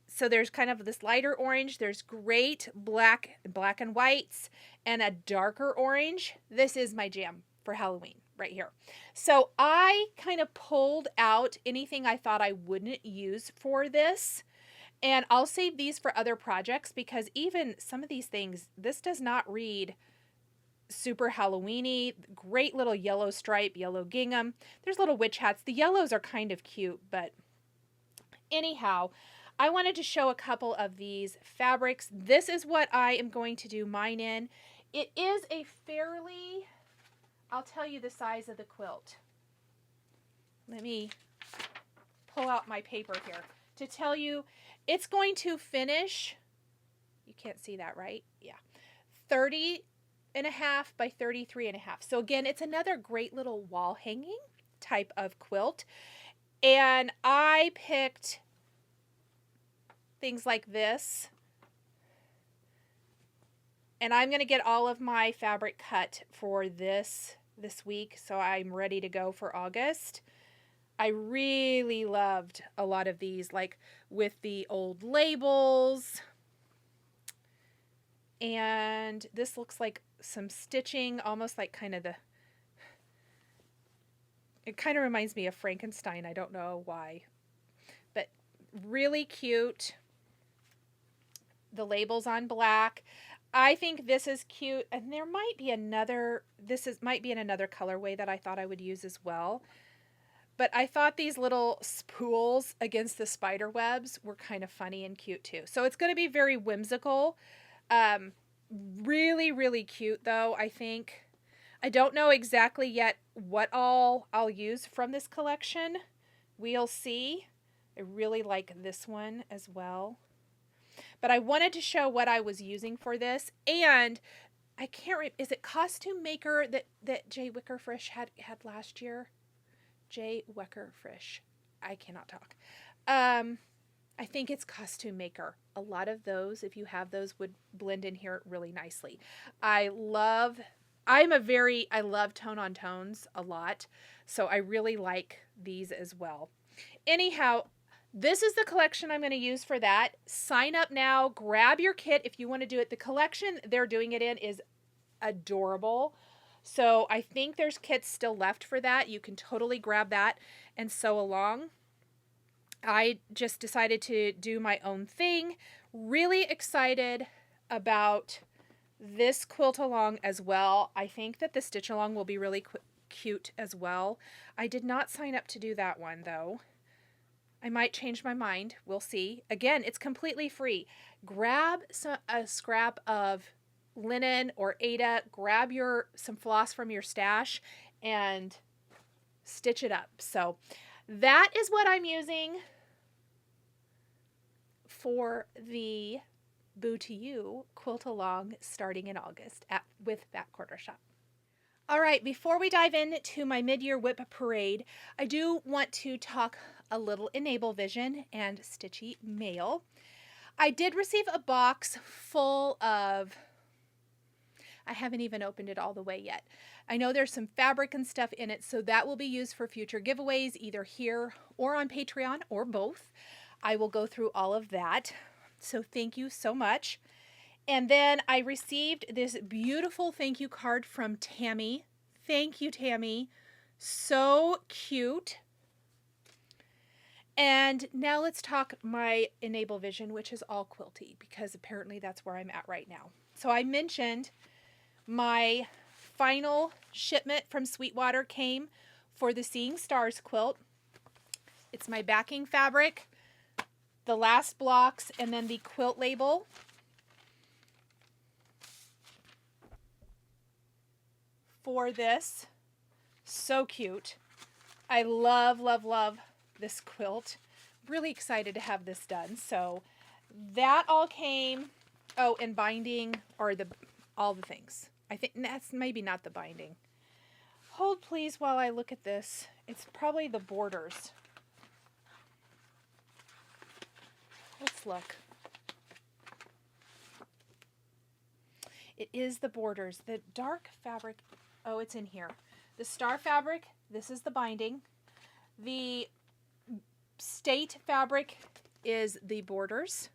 So there's kind of this lighter orange. There's great black and whites, and a darker orange. This is my jam for Halloween right here. So I kind of pulled out anything I thought I wouldn't use for this. And I'll save these for other projects, because even some of these things, this does not read super Halloween-y. Great little yellow stripe, yellow gingham. There's little witch hats. The yellows are kind of cute, but anyhow, I wanted to show a couple of these fabrics. This is what I am going to do mine in. It is a fairly, I'll tell you the size of the quilt. Let me pull out my paper here to tell you it's going to finish, you can't see that, right? Yeah, 30.5 by 33.5. So again, it's another great little wall hanging type of quilt. And I picked things like this. And I'm going to get all of my fabric cut for this week, so I'm ready to go for August. I really loved a lot of these, like with the old labels. And this looks like some stitching, almost like kind of it kind of reminds me of Frankenstein. I don't know why, but really cute. The labels on black. I think this is cute, and there might be another, might be in another colorway that I thought I would use as well. But I thought these little spools against the spider webs were kind of funny and cute too. So it's going to be very whimsical. Really, really cute though, I think. I don't know exactly yet what all I'll use from this collection. We'll see. I really like this one as well. But I wanted to show what I was using for this. And I can't remember, is it Costume Maker that Jay Wickerfish had last year? Jay Wickerfish. I cannot talk. I think it's Costume Maker. A lot of those, if you have those, would blend in here really nicely. I love tone on tones a lot. So I really like these as well. Anyhow, this is the collection I'm going to use for that. Sign up now. Grab your kit if you want to do it. The collection they're doing it in is adorable. So I think there's kits still left for that. You can totally grab that and sew along. I just decided to do my own thing. Really excited about this quilt along as well. I think that the stitch along will be really cute as well. I did not sign up to do that one though. I might change my mind. We'll see. Again, it's completely free. Grab a scrap of linen or Aida. Grab some floss from your stash and stitch it up. So that is what I'm using for the Boo to You quilt along starting in August with Back Corner Shop. All right, before we dive into my mid-year WIP parade, I do want to talk a little ENBABLE-VISION and Stitchy mail. I did receive a box full of, I haven't even opened it all the way yet. I know there's some fabric and stuff in it, so that will be used for future giveaways, either here or on Patreon or both. I will go through all of that. So thank you so much. And then I received this beautiful thank you card from Tammy. Thank you, Tammy. So cute. And now let's talk my ENBABLE-VISION, which is all quilty, because apparently that's where I'm at right now. So I mentioned my final shipment from Sweetwater came for the Seeing Stars quilt. It's my backing fabric, the last blocks, and then the quilt label. For this. So cute. I love, love, love this quilt. Really excited to have this done. So that all came, oh, and binding, or all the things. I think that's maybe not the binding. Hold please while I look at this. It's probably the borders. Let's look. It is the borders. The dark fabric, oh, it's in here. The star fabric, this is the binding. The state fabric is the borders.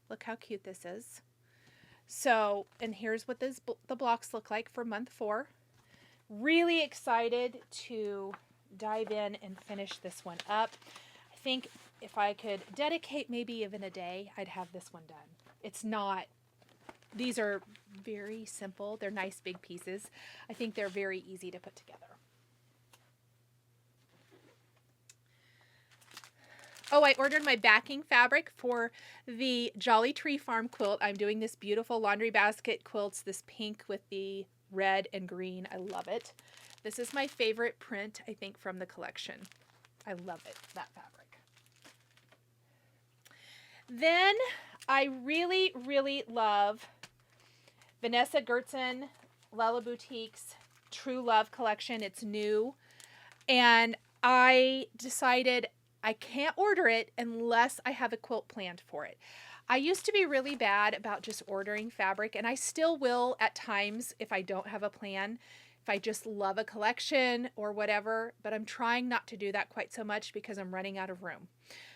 Look how cute this is. So, and here's what the blocks look like for month 4. Really excited to dive in and finish this one up. I think if I could dedicate maybe even a day, I'd have this one done. It's not, these are very simple. They're nice big pieces. I think they're very easy to put together. Oh, I ordered my backing fabric for the Jolly Tree Farm quilt. I'm doing this beautiful laundry basket quilts, this pink with the red and green. I love it. This is my favorite print, I think, from the collection. I love it, that fabric. Then I really, really love Vanessa Gertzen Lella Boutique's True Love collection. It's new. And I decided I can't order it unless I have a quilt planned for it. I used to be really bad about just ordering fabric, and I still will at times if I don't have a plan, if I just love a collection or whatever, but I'm trying not to do that quite so much because I'm running out of room.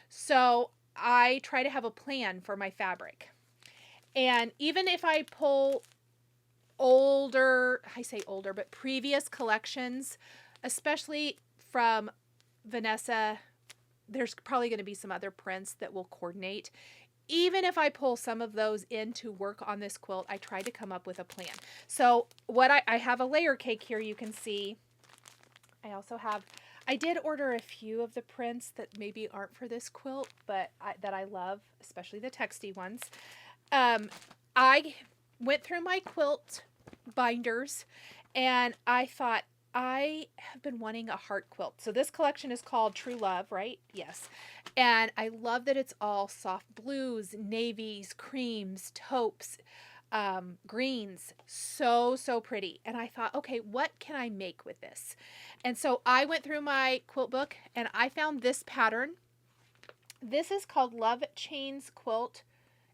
So I try to have a plan for my fabric. And even if I pull older, I say older, but previous collections, especially from Vanessa, there's probably going to be some other prints that will coordinate. Even if I pull some of those in to work on this quilt, I try to come up with a plan. So what I have a layer cake here, you can see. I also have, I did order a few of the prints that maybe aren't for this quilt, but that I love, especially the texty ones. I went through my quilt binders and I thought, I have been wanting a heart quilt. So this collection is called True Love, right? Yes. And I love that it's all soft blues, navies, creams, taupes, greens. So, so pretty. And I thought, okay, what can I make with this? And so I went through my quilt book and I found this pattern. This is called Love Chains Quilt.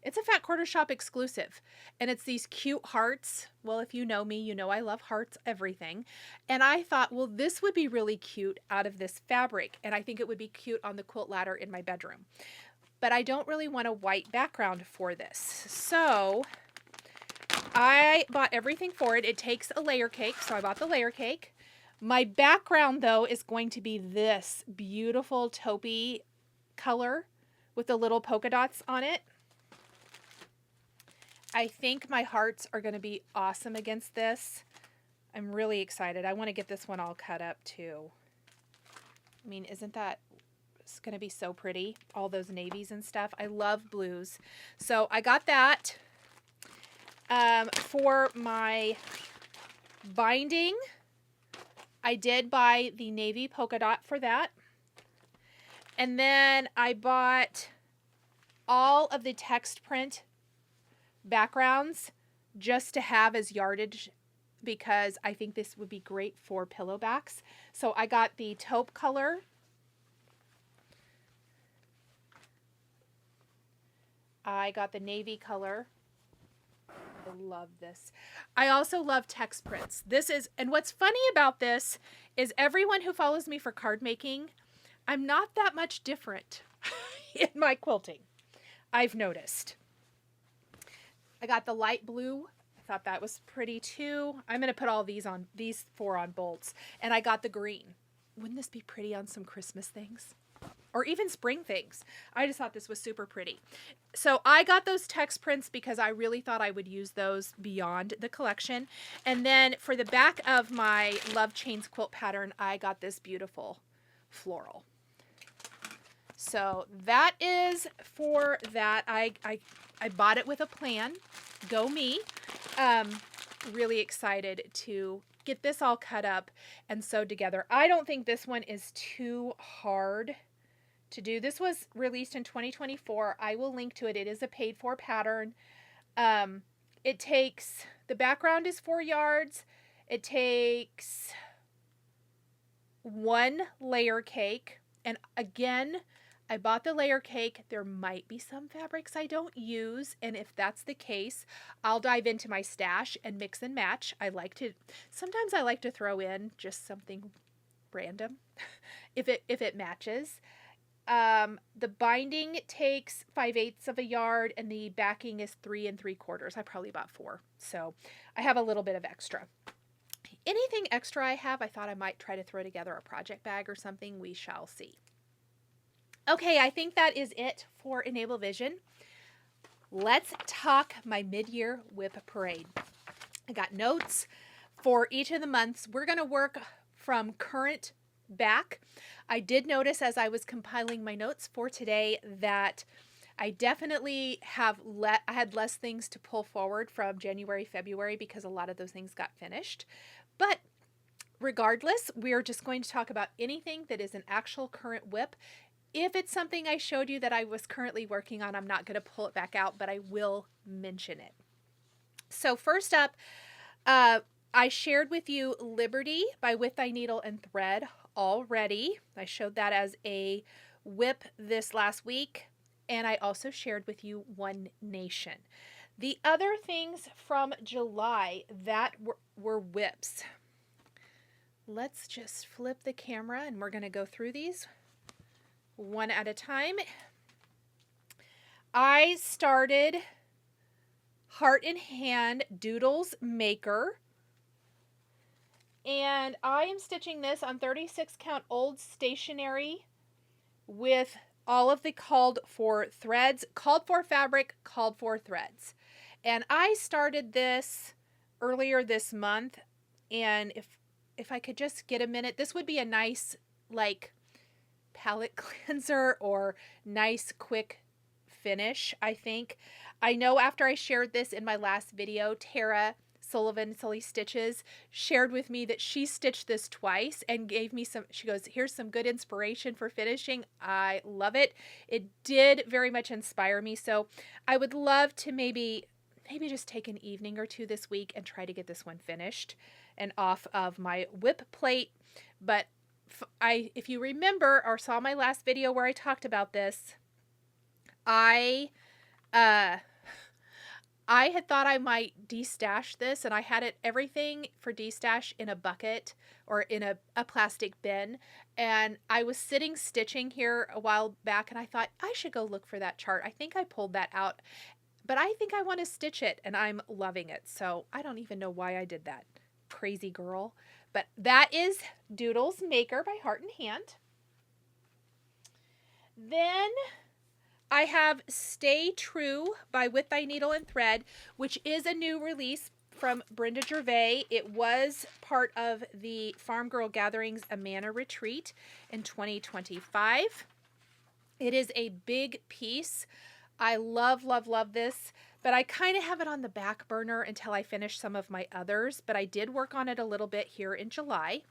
It's a Fat Quarter Shop exclusive, and it's these cute hearts. Well, if you know me, you know I love hearts, everything. And I thought, well, this would be really cute out of this fabric, and I think it would be cute on the quilt ladder in my bedroom. But I don't really want a white background for this. So I bought everything for it. It takes a layer cake, so I bought the layer cake. My background, though, is going to be this beautiful taupey color with the little polka dots on it. I think my hearts are going to be awesome against this. I'm really excited. I want to get this one all cut up too. I mean, isn't that, it's going to be so pretty? All those navies and stuff. I love blues. So I got that. For my binding, I did buy the navy polka dot for that. And then I bought all of the text print backgrounds just to have as yardage because I think this would be great for pillow backs. So I got the taupe color. I got the navy color. I love this. I also love text prints. This is, and what's funny about this is everyone who follows me for card making, I'm not that much different in my quilting, I've noticed. I got the light blue. I thought that was pretty too. I'm going to put all these on, these four on bolts. And I got the green. Wouldn't this be pretty on some Christmas things? Or even spring things. I just thought this was super pretty. So I got those text prints because I really thought I would use those beyond the collection. And then for the back of my Love Chains quilt pattern, I got this beautiful floral. So that is for that. I bought it with a plan. Go me. Really excited to get this all cut up and sewed together. I don't think this one is too hard to do. This was released in 2024. I will link to it. It is a paid for pattern. It takes, the background is 4 yards. It takes 1 layer cake. And again, I bought the layer cake. There might be some fabrics I don't use, and if that's the case, I'll dive into my stash and mix and match. Sometimes I like to throw in just something random if it matches. The binding takes 5/8 of a yard, and the backing is 3 3/4. I probably bought 4, so I have a little bit of extra. Anything extra I have, I thought I might try to throw together a project bag or something. We shall see. Okay, I think that is it for ENBABLE-VISION. Let's talk my mid-year WIP parade. I got notes for each of the months. We're going to work from current back. I did notice as I was compiling my notes for today that I definitely I had less things to pull forward from January, February, because a lot of those things got finished. But regardless, we're just going to talk about anything that is an actual current WIP. If it's something I showed you that I was currently working on, I'm not going to pull it back out, but I will mention it. So first up, I shared with you Liberty by With Thy Needle and Thread already. I showed that as a WIP this last week, and I also shared with you One Nation. The other things from July that were WIPs. Let's just flip the camera and we're going to go through these one at a time. I started Heart in Hand Doodles Maker. And I am stitching this on 36 count old stationery with all of the called for threads, called for fabric, called for threads. And I started this earlier this month, and if I could just get a minute, this would be a nice like palette cleanser or nice quick finish, I think. I know after I shared this in my last video, Tara Sullivan, Sully Stitches, shared with me that she stitched this twice and gave me some, she goes, here's some good inspiration for finishing. I love it. It did very much inspire me. So I would love to maybe just take an evening or two this week and try to get this one finished and off of my WIP plate. But if you remember or saw my last video where I talked about this, I had thought I might destash this, and I had everything for destash in a bucket or in a plastic bin. And I was sitting stitching here a while back, and I thought I should go look for that chart. I think I pulled that out, but I think I want to stitch it, and I'm loving it. So I don't even know why I did that. Crazy girl. But that is Doodles Maker by Heart in Hand. Then I have Stay True by With Thy Needle and Thread, which is a new release from Brenda Gervais. It was part of the Farm Girl Gatherings Amana Retreat in 2025. It is a big piece. I love, love, love this, but I kind of have it on the back burner until I finish some of my others, but I did work on it a little bit here in July.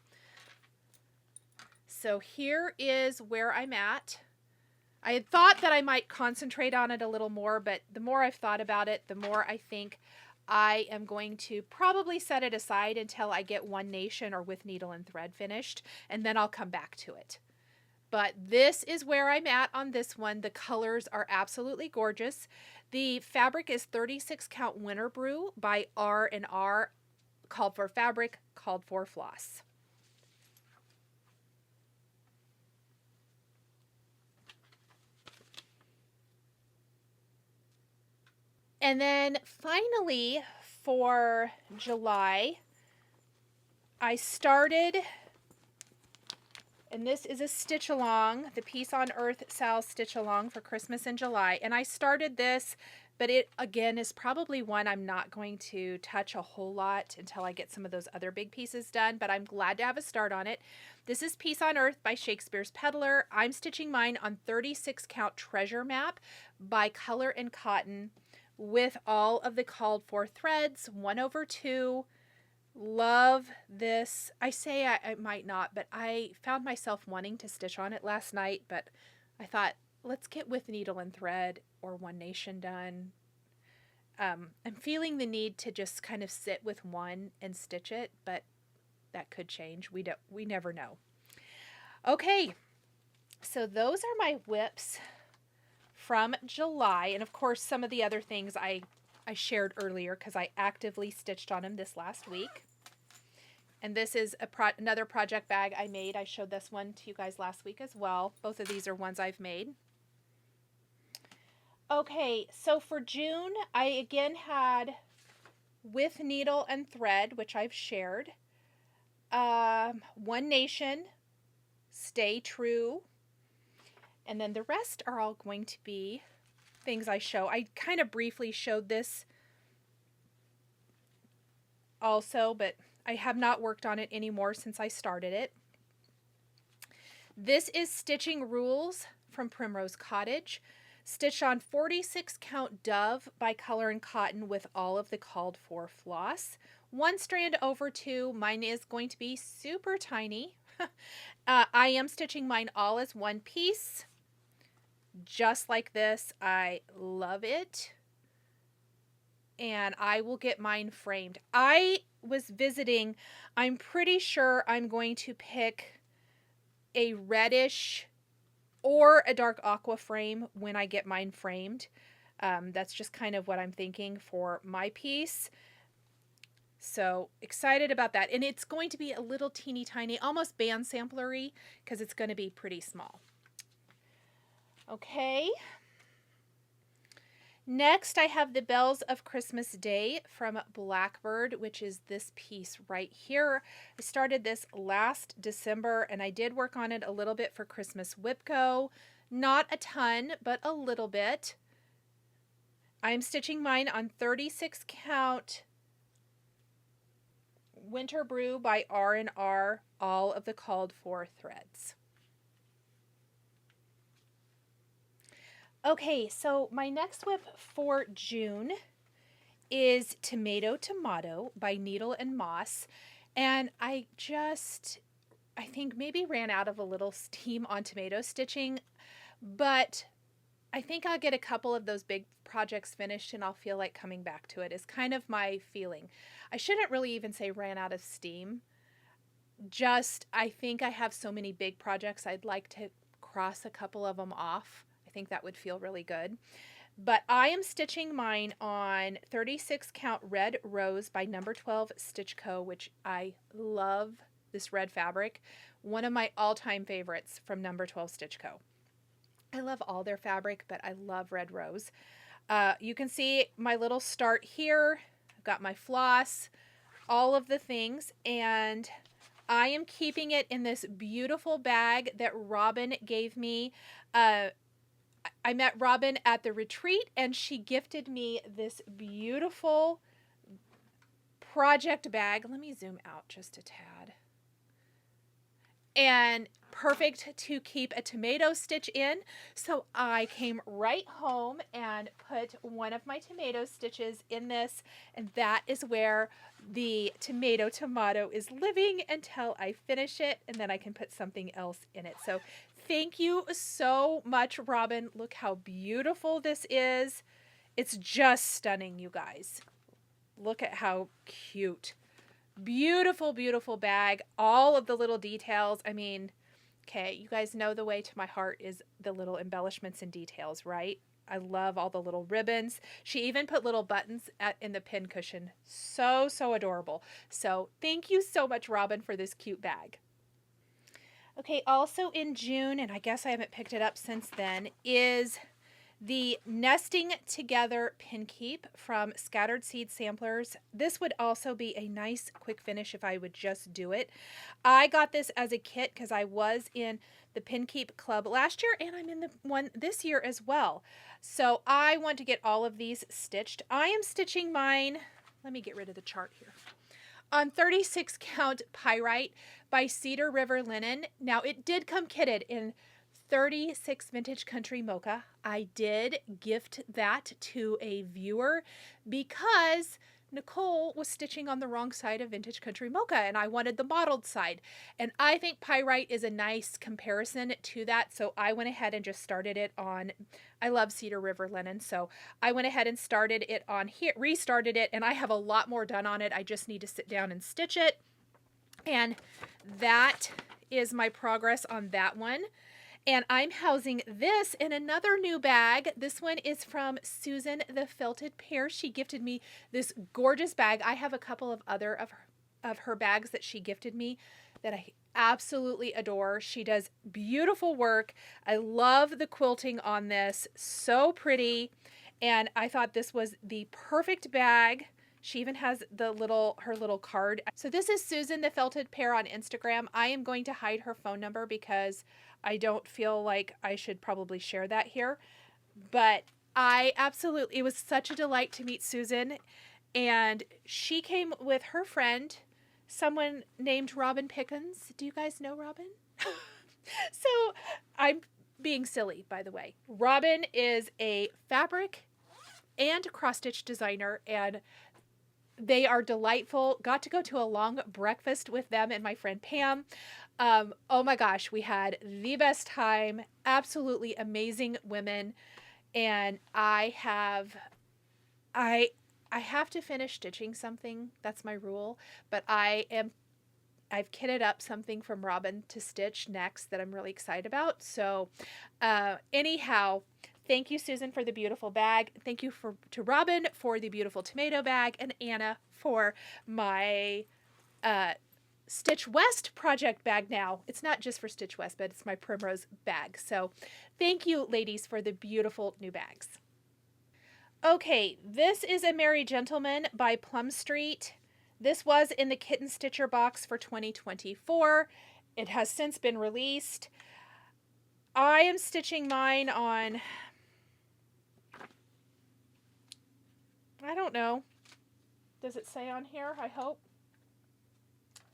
So here is where I'm at. I had thought that I might concentrate on it a little more, but the more I've thought about it, the more I think I am going to probably set it aside until I get One Nation or With Needle and Thread finished, and then I'll come back to it. But this is where I'm at on this one. The colors are absolutely gorgeous. The fabric is 36 count Winter Brew by R&R, called for fabric, called for floss. And then finally for July, I started, and this is a stitch along, the Peace on Earth Sal stitch along for Christmas in July. And I started this, but it again is probably one I'm not going to touch a whole lot until I get some of those other big pieces done, but I'm glad to have a start on it. This is Peace on Earth by Shakespeare's Peddler. I'm stitching mine on 36 count Treasure Map by Color and Cotton with all of the called for threads, 1/2. Love this. I say I might not, but I found myself wanting to stitch on it last night, but I thought, let's get With Needle and Thread or One Nation done. I'm feeling the need to just kind of sit with one and stitch it, but that could change. We never know. Okay, so those are my WIPs from July, and of course some of the other things I shared earlier because I actively stitched on them this last week. And this is another project bag I made. I showed this one to you guys last week as well. Both of these are ones I've made. Okay, so for June, I again had With Needle and Thread, which I've shared. One Nation, Stay True. And then the rest are all going to be things I show. I kind of briefly showed this also, but I have not worked on it anymore since I started it. This is Stitching Rules from Primrose Cottage, stitched on 46 count dove by Color and Cotton with all of the called for floss. One strand over 2. Mine is going to be super tiny. I am stitching mine all as one piece, just like this. I love it. And I will get mine framed. I was visiting. I'm pretty sure I'm going to pick a reddish or a dark aqua frame when I get mine framed. That's just kind of what I'm thinking for my piece. So excited about that. And it's going to be a little teeny tiny, almost band samplery, because it's going to be pretty small. Okay. Next, I have the Bells of Christmas Day from Blackbird, which is this piece right here. I started this last December, and I did work on it a little bit for Christmas WIP Go. Not a ton, but a little bit. I'm stitching mine on 36 count Winter Brew by R&R, all of the called for threads. Okay, so my next WIP for June is Tomato Tomato by Needle and Moss. And I think maybe ran out of a little steam on tomato stitching, but I think I'll get a couple of those big projects finished and I'll feel like coming back to it, is kind of my feeling. I shouldn't really even say ran out of steam. Just, I think I have so many big projects, I'd like to cross a couple of them off. I think that would feel really good. But I am stitching mine on 36 count Red Rose by Number 12 Stitch Co., which I love this red fabric. One of my all-time favorites from Number 12 Stitch Co. I love all their fabric, but I love Red Rose. You can see my little start here. I've got my floss, all of the things, and I am keeping it in this beautiful bag that Robin gave me. I met Robin at the retreat, and she gifted me this beautiful project bag. Let me zoom out just a tad. And perfect to keep a tomato stitch in. So I came right home and put one of my tomato stitches in this, and that is where the tomato is living until I finish it, and then I can put something else in it. So thank you so much, Robin. Look how beautiful this is. It's just stunning, you guys. Look at how cute. Beautiful, beautiful bag. All of the little details. I mean, okay, you guys know the way to my heart is the little embellishments and details, right? I love all the little ribbons. She even put little buttons in the pin cushion. So, so adorable. So thank you so much, Robin, for this cute bag. Okay, also in June, and I guess I haven't picked it up since then, is the Nesting Together Pin Keep from Scattered Seed Samplers. This would also be a nice quick finish if I would just do it. I got this as a kit because I was in the Pin Keep Club last year, and I'm in the one this year as well. So I want to get all of these stitched. I am stitching mine, let me get rid of the chart here, on 36 count Pyrite by Cedar River Linen. Now it did come kitted in 36 Vintage Country Mocha. I did gift that to a viewer because Nicole was stitching on the wrong side of Vintage Country Mocha and I wanted the mottled side. And I think Pyrite is a nice comparison to that. So I went ahead and just started it on, I love Cedar River Linen. So I went ahead and started it on here, restarted it, and I have a lot more done on it. I just need to sit down and stitch it. And that is my progress on that one. And I'm housing this in another new bag. This one is from Susan the Felted Pear. She gifted me this gorgeous bag. I have a couple of other of her bags that she gifted me that I absolutely adore. She does beautiful work. I love the quilting on this. So pretty. And I thought this was the perfect bag. She even has her little card. So this is Susan the Felted Pear on Instagram. I am going to hide her phone number because I don't feel like I should probably share that here. But it was such a delight to meet Susan. And she came with her friend, someone named Robin Pickens. Do you guys know Robin? So I'm being silly, by the way. Robin is a fabric and cross-stitch designer, and they are delightful. Got to go to a long breakfast with them and my friend Pam. Oh my gosh, we had the best time. Absolutely amazing women. And I have to finish stitching something. That's my rule. But I've kitted up something from Robin to stitch next that I'm really excited about. So anyhow, thank you, Susan, for the beautiful bag. Thank you to Robin for the beautiful tomato bag, and Anna for my Stitch West project bag now. It's not just for Stitch West, but it's my Primrose bag. So thank you, ladies, for the beautiful new bags. Okay, this is a Merry Gentleman by Plum Street. This was in the Kitten Stitcher box for 2024. It has since been released. I am stitching mine on, I don't know. Does it say on here? I hope.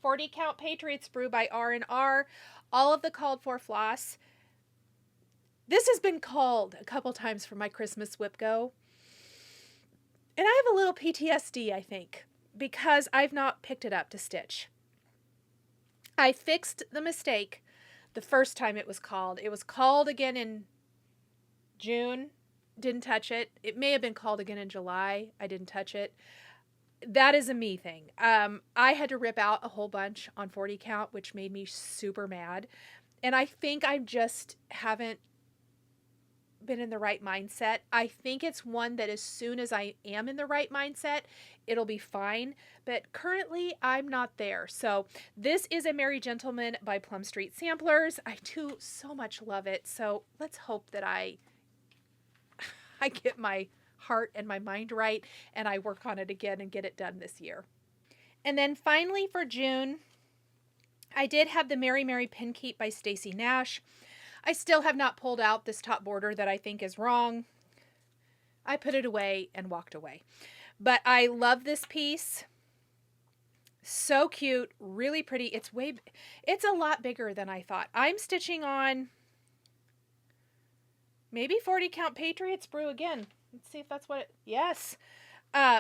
40 Count Patriots Brew by R&R. All of the called for floss. This has been called a couple times for my Christmas WIP go. And I have a little PTSD, I think, because I've not picked it up to stitch. I fixed the mistake the first time it was called. It was called again in June. Didn't touch it. It may have been called again in July. I didn't touch it. That is a me thing. I had to rip out a whole bunch on 40 count, which made me super mad. And I think I just haven't been in the right mindset. I think it's one that as soon as I am in the right mindset, it'll be fine. But currently, I'm not there. So this is a Merry Gentleman by Plum Street Samplers. I do so much love it. So let's hope that I get my heart and my mind right, and I work on it again and get it done this year. And then finally for June, I did have the Merry Merry Pin Keep by Stacy Nash. I still have not pulled out this top border that I think is wrong. I put it away and walked away. But I love this piece. So cute, really pretty. It's a lot bigger than I thought. I'm stitching on maybe 40 Count Patriots Brew again. Let's see if that's what yes.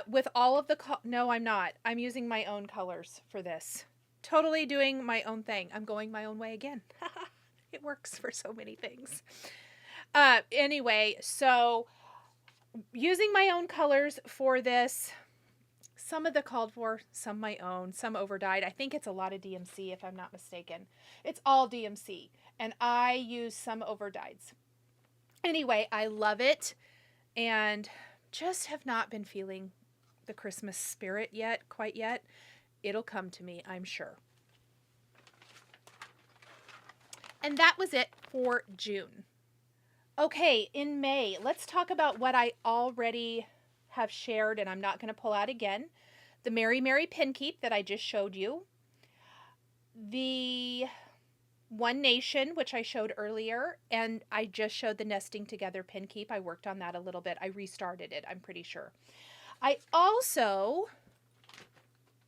With all of the, no, I'm not. I'm using my own colors for this. Totally doing my own thing. I'm going my own way again. It works for so many things. Anyway, so using my own colors for this. Some of the called for, some my own, some overdyed. I think it's a lot of DMC if I'm not mistaken. It's all DMC. And I use some overdyeds. Anyway, I love it. And just have not been feeling the Christmas spirit yet, quite yet. It'll come to me, I'm sure. And that was it for June. Okay, in May, let's talk about what I already have shared, and I'm not going to pull out again. The Merry Merry Pin Keep that I just showed you. The One Nation, which I showed earlier, and I just showed the Nesting Together Pin Keep. I worked on that a little bit. I restarted it, I'm pretty sure. I also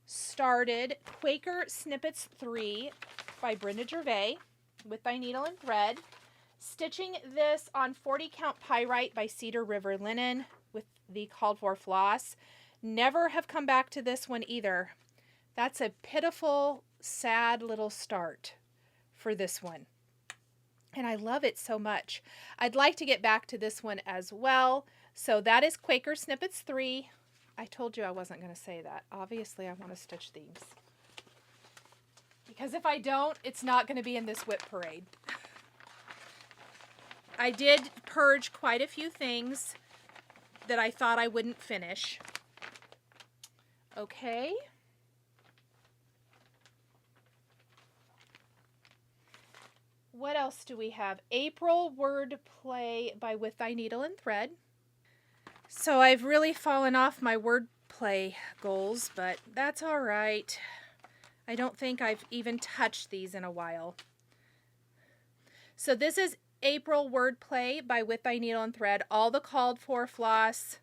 started Quaker Snippets 3 by Brenda Gervais with Thy Needle and Thread. Stitching this on 40 Count Pyrite by Cedar River Linen with the called for floss. Never have come back to this one either. That's a pitiful, sad little start for this one. And I love it so much. I'd like to get back to this one as well. So that is Quaker Snippets 3. I told you I wasn't going to say that. Obviously, I want to stitch these. Because if I don't, it's not going to be in this WIP parade. I did purge quite a few things that I thought I wouldn't finish. Okay. What else do we have? April Word Play by With Thy Needle and Thread. So I've really fallen off my wordplay goals, but that's all right. I don't think I've even touched these in a while. So this is April Wordplay by With Thy Needle and Thread. All the called for floss.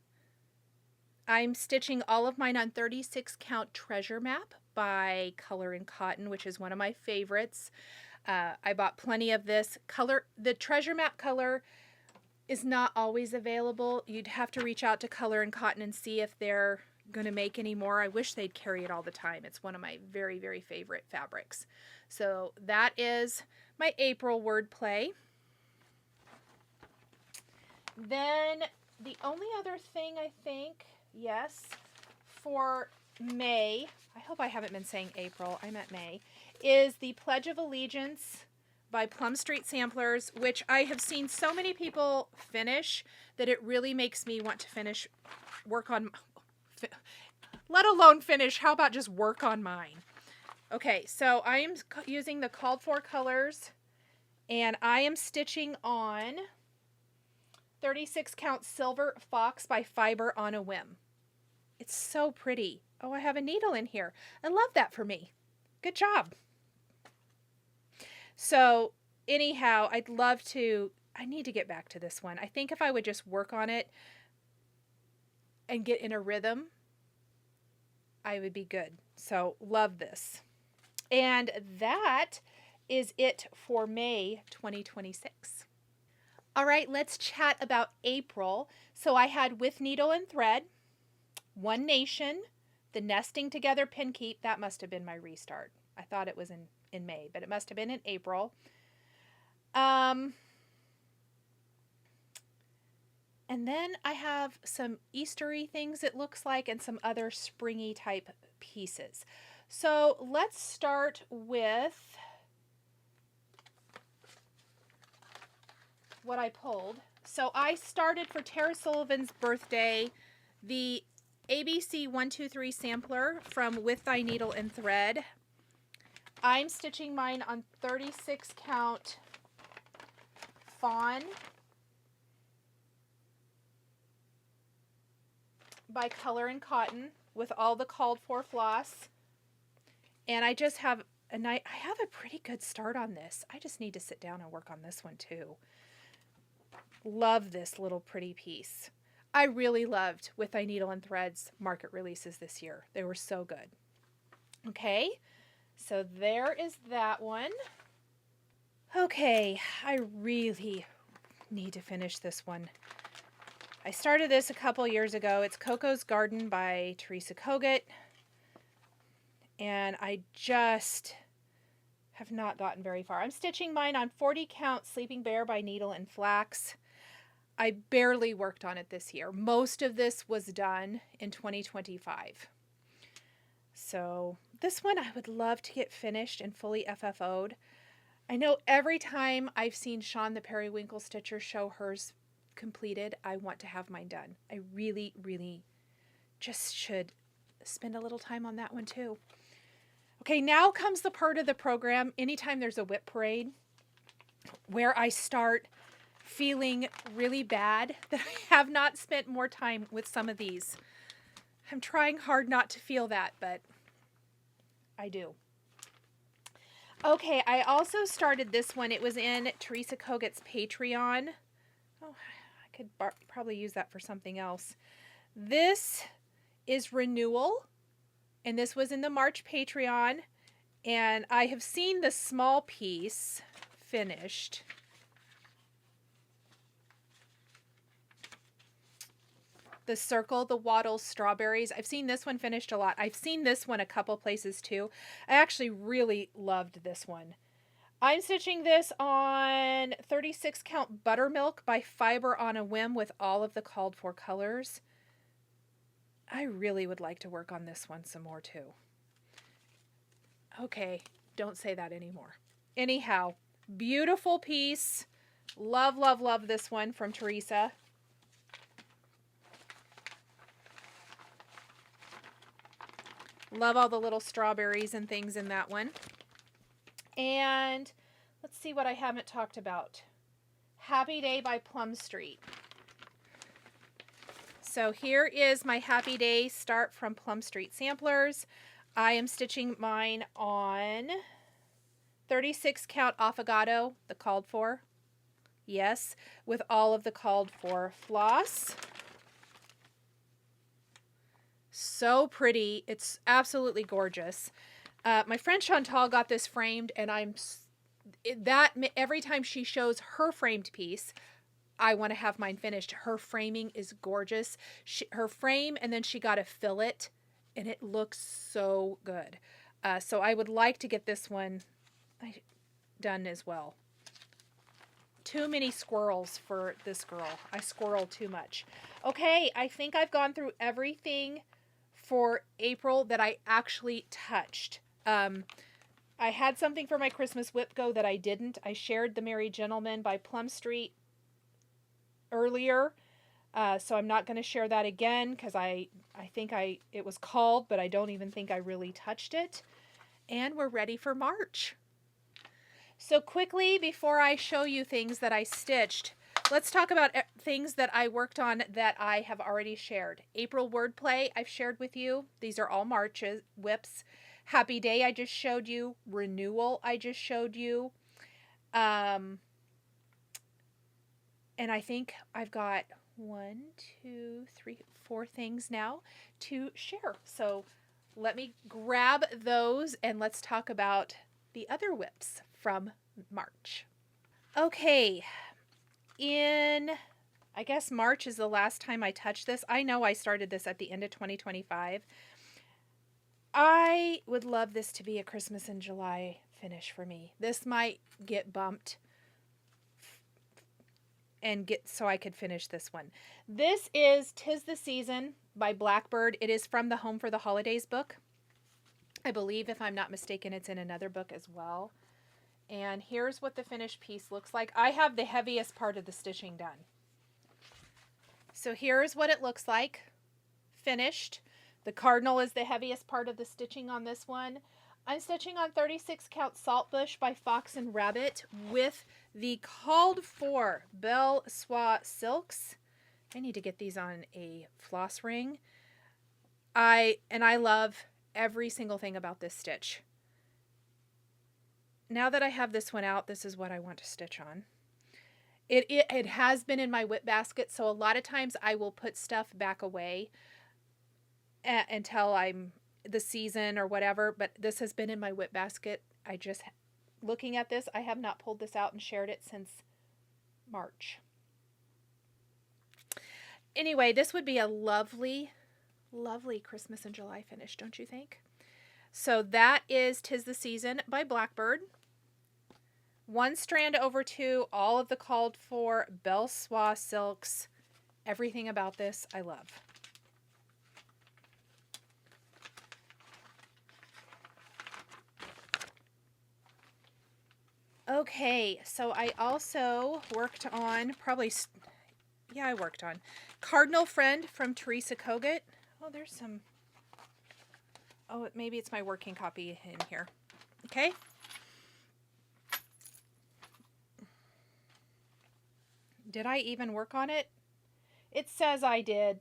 I'm stitching all of mine on 36 Count Treasure Map by Color and Cotton, which is one of my favorites. I bought plenty of this color. The treasure map color is not always available. You'd have to reach out to Color and Cotton and see if they're going to make any more. I wish they'd carry it all the time. It's one of my very, very favorite fabrics. So that is my April wordplay. Then the only other thing I think, yes, for May, I hope I haven't been saying April, I meant May, is the Pledge of Allegiance by Plum Street Samplers, which I have seen so many people finish that it really makes me want to work on, let alone finish, how about just work on mine? Okay, so I am using the called for colors, and I am stitching on 36 count Silver Fox by Fiber on a Whim. It's so pretty. Oh, I have a needle in here. I love that for me. Good job. So anyhow, I need to get back to this one. I think if I would just work on it and get in a rhythm, I would be good. So love this. And that is it for May 2026. All right, let's chat about April. So I had With Needle and Thread, One Nation, the Nesting Together Pin Keep. That must have been my restart. I thought it was in May, but it must have been in April. And then I have some Eastery things, it looks like, and some other springy type pieces. So let's start with what I pulled. So I started for Tara Sullivan's birthday the ABC 123 sampler from With Thy Needle and Thread. I'm stitching mine on 36 count Fawn by Color and Cotton with all the called for floss. And I just have I have a pretty good start on this. I just need to sit down and work on this one too. Love this little pretty piece. I really loved With Thy Needle and Thread's market releases this year. They were so good. Okay, so there is that one. Okay, I really need to finish this one. I started this a couple years ago. It's Coco's Garden by Teresa Kogut. And I just have not gotten very far. I'm stitching mine on 40 count Sleeping Bear by Needle and Flax. I barely worked on it this year. Most of this was done in 2025. So this one I would love to get finished and fully FFO'd. I know every time I've seen Sean the Periwinkle Stitcher show hers completed, I want to have mine done. I really, really just should spend a little time on that one too. Okay, now comes the part of the program, anytime there's a WIP parade, where I start feeling really bad that I have not spent more time with some of these. I'm trying hard not to feel that, but I do. Okay, I also started this one. It was in Teresa Kogut's Patreon. Oh, I could probably use that for something else. This is Renewal, and this was in the March Patreon, and I have seen the small piece finished. The circle, the wattles, strawberries. I've seen this one finished a lot. I've seen this one a couple places too. I actually really loved this one. I'm stitching this on 36 count Buttermilk by Fiber on a Whim with all of the called for colors. I really would like to work on this one some more too. Okay, don't say that anymore. Anyhow, beautiful piece. Love, love, love this one from Teresa. Love all the little strawberries and things in that one. And let's see what I haven't talked about. Happy Day by Plum Street. So here is my Happy Day start from Plum Street Samplers. I am stitching mine on 36 count Affogato, the called for. Yes, with all of the called for floss. So pretty. It's absolutely gorgeous. My friend Chantal got this framed, and I'm every time she shows her framed piece, I want to have mine finished. Her framing is gorgeous. Her frame, and then she got a fillet, and it looks so good. So I would like to get this one done as well. Too many squirrels for this girl. I squirrel too much. Okay, I think I've gone through everything for April that I actually touched. I had something for my Christmas WIP go that I didn't. I shared The Merry Gentleman by Plum Street earlier, so I'm not going to share that again because I think it was called, but I don't even think I really touched it. And we're ready for March. So quickly, before I show you things that I stitched, let's talk about things that I worked on that I have already shared. April Wordplay, I've shared with you. These are all March's WIPs. Happy Day, I just showed you. Renewal, I just showed you. And I think I've got 1, 2, 3, 4 things now to share. So let me grab those and let's talk about the other WIPs from March. Okay, I guess March is the last time I touched this. I know I started this at the end of 2025. I would love this to be a Christmas in July finish for me. This might get bumped and so I could finish this one. This is 'Tis the Season by Blackbird. It is from the Home for the Holidays book. I believe, if I'm not mistaken, it's in another book as well. And here's what the finished piece looks like. I have the heaviest part of the stitching done. So here's what it looks like finished. The cardinal is the heaviest part of the stitching on this one. I'm stitching on 36 count Saltbush by Fox and Rabbit with the called for Belle Soie silks. I need to get these on a floss ring. I love every single thing about this stitch. Now that I have this one out, this is what I want to stitch on. It has been in my WIP basket, so a lot of times I will put stuff back away until I'm the season or whatever, but this has been in my WIP basket. Looking at this, I have not pulled this out and shared it since March. Anyway, this would be a lovely, lovely Christmas in July finish, don't you think? So that is 'Tis the Season by Blackbird. 1 strand over 2, all of the called for Belle Soie silks. Everything about this I love. Okay, so I also worked on I worked on Cardinal Friend from Teresa Kogut. Oh, there's some. Oh, maybe it's my working copy in here. Okay. Did I even work on it? It says I did.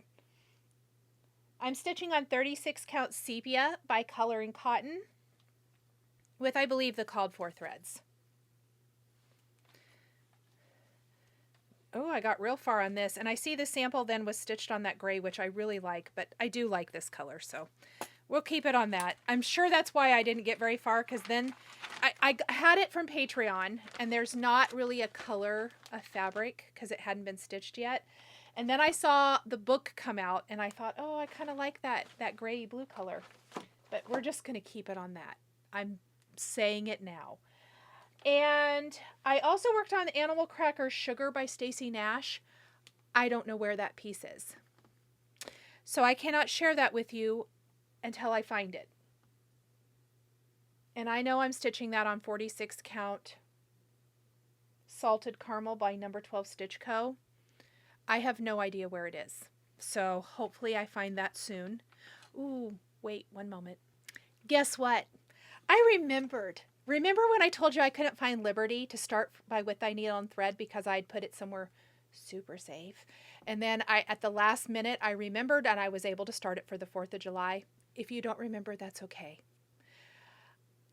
I'm stitching on 36 count Sepia by Coloring Cotton with, I believe, the called for threads. Oh, I got real far on this, and I see the sample then was stitched on that gray, which I really like, but I do like this color, so we'll keep it on that. I'm sure that's why I didn't get very far, because then I had it from Patreon, and there's not really a color of fabric because it hadn't been stitched yet. And then I saw the book come out, and I thought, oh, I kind of like that gray blue color, but we're just going to keep it on that. I'm saying it now. And I also worked on Animal Cracker Sugar by Stacy Nash. I don't know where that piece is, so I cannot share that with you until I find it. And I know I'm stitching that on 46 count Salted Caramel by Number 12 Stitch Co. I have no idea where it is, so hopefully I find that soon. Ooh, wait 1 moment. Guess what? I remembered. Remember when I told you I couldn't find Liberty to start by with thy needle and thread because I'd put it somewhere super safe? And then at the last minute, I remembered and I was able to start it for the 4th of July. If you don't remember, that's okay.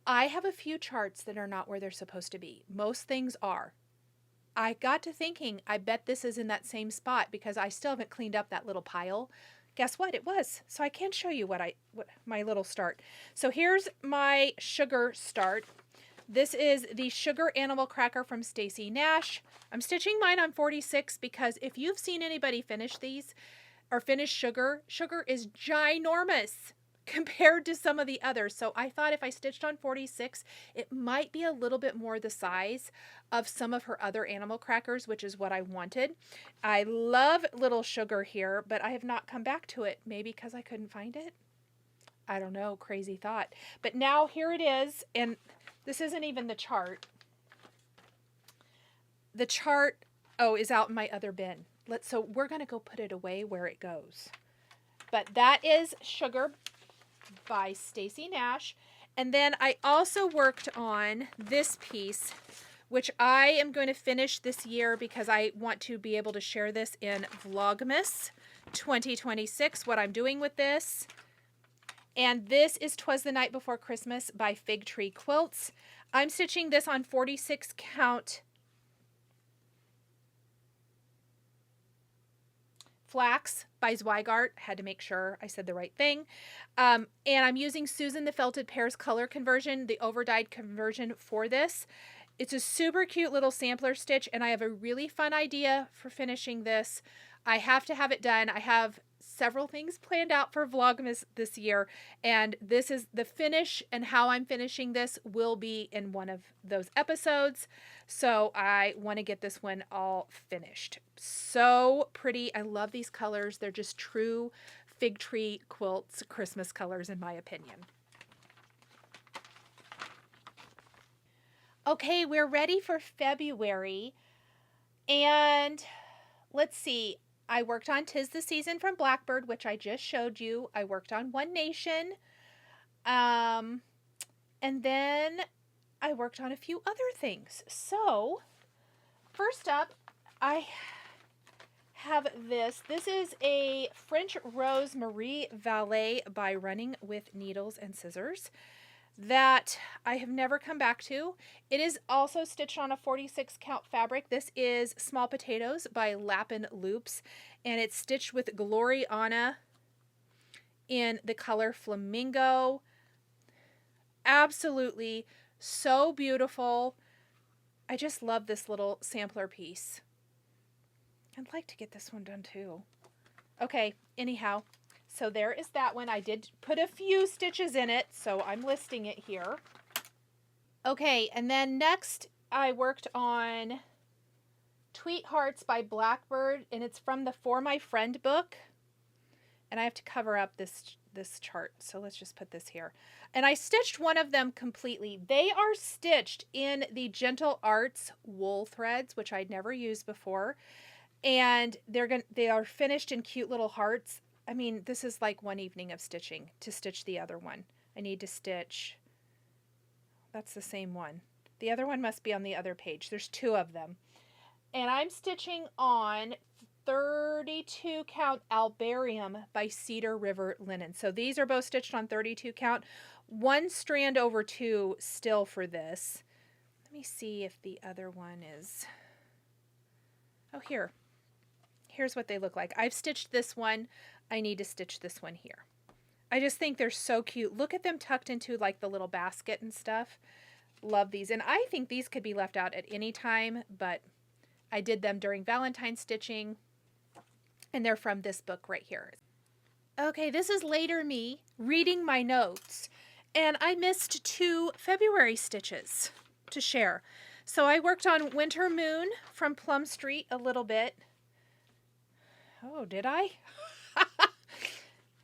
I have a few charts that are not where they're supposed to be. Most things are. I got to thinking, I bet this is in that same spot because I still haven't cleaned up that little pile. Guess what? It was. So I can show you what my little start. So here's my sugar start. This is the Sugar Animal Cracker from Stacy Nash. I'm stitching mine on 46 because if you've seen anybody finish these or finish sugar, sugar is ginormous compared to some of the others. So I thought if I stitched on 46, it might be a little bit more the size of some of her other animal crackers, which is what I wanted. I love Little Sugar here, but I have not come back to it. Maybe because I couldn't find it. I don't know, crazy thought. But now here it is, and this isn't even the chart. The chart, oh, is out in my other bin. So we're going to go put it away where it goes. But that is Sugar by Stacy Nash. And then I also worked on this piece, which I am going to finish this year because I want to be able to share this in Vlogmas 2026, what I'm doing with this. And this is 'Twas the Night Before Christmas by Fig Tree Quilts. I'm stitching this on 46 count Flax by Zweigart. Had to make sure I said the right thing. And I'm using Susan the Felted Pears color conversion, the overdyed conversion for this. It's a super cute little sampler stitch, and I have a really fun idea for finishing this. I have to have it done. I have several things planned out for Vlogmas this year, and this is the finish, and how I'm finishing this will be in one of those episodes. So I want to get this one all finished. So pretty. I love these colors. They're just true Fig Tree Quilts Christmas colors in my opinion. Okay, we're ready for February, and let's see. I worked on 'Tis the Season from Blackbird, which I just showed you. I worked on One Nation. And then I worked on a few other things. So, first up, I have this. This is a French Rose Marie Vallée by Running with Needles and Scissors that I have never come back to. It is also stitched on a 46 count fabric. This is Small Potatoes by Lappin Loops, and it's stitched with Gloriana in the color Flamingo. Absolutely so beautiful. I just love this little sampler piece. I'd like to get this one done too. Okay, anyhow. So there is that one. I did put a few stitches in it, so I'm listing it here. Okay, and then next I worked on Tweet Hearts by Blackbird, and it's from the For My Friend book. And I have to cover up this chart, so let's just put this here. And I stitched one of them completely. They are stitched in the Gentle Arts wool threads, which I'd never used before. And they are finished in cute little hearts. I mean, this is like one evening of stitching to stitch the other one. I need to stitch, that's the same one. The other one must be on the other page. There's two of them. And I'm stitching on 32 count Albarium by Cedar River Linen. So these are both stitched on 32 count. One strand over two still for this. Let me see if the other one is, oh, here. Here's what they look like. I've stitched this one. I need to stitch this one here. I just think they're so cute. Look at them tucked into like the little basket and stuff. Love these. And I think these could be left out at any time, but I did them during Valentine's stitching, and they're from this book right here. Okay, this is later me reading my notes, and I missed 2 February stitches to share. So I worked on Winter Moon from Plum Street a little bit. Oh, did I?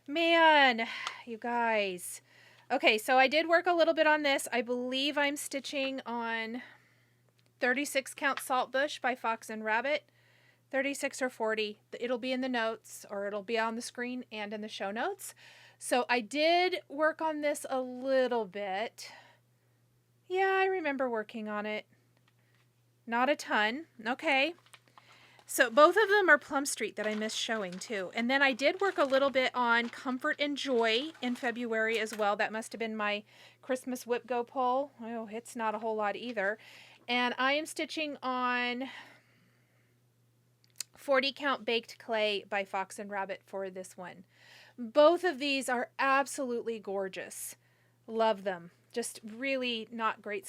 Man, you guys. Okay, so I did work a little bit on this. I believe I'm stitching on 36 count Saltbush by Fox and Rabbit. 36 or 40. It'll be in the notes, or it'll be on the screen and in the show notes. So I did work on this a little bit. Yeah, I remember working on it. Not a ton. Okay. So both of them are Plum Street that I missed showing too. And then I did work a little bit on Comfort and Joy in February as well. That must have been my Christmas WIP Go pull. Oh, it's not a whole lot either. And I am stitching on 40 count Baked Clay by Fox and Rabbit for this one. Both of these are absolutely gorgeous. Love them. Just really not great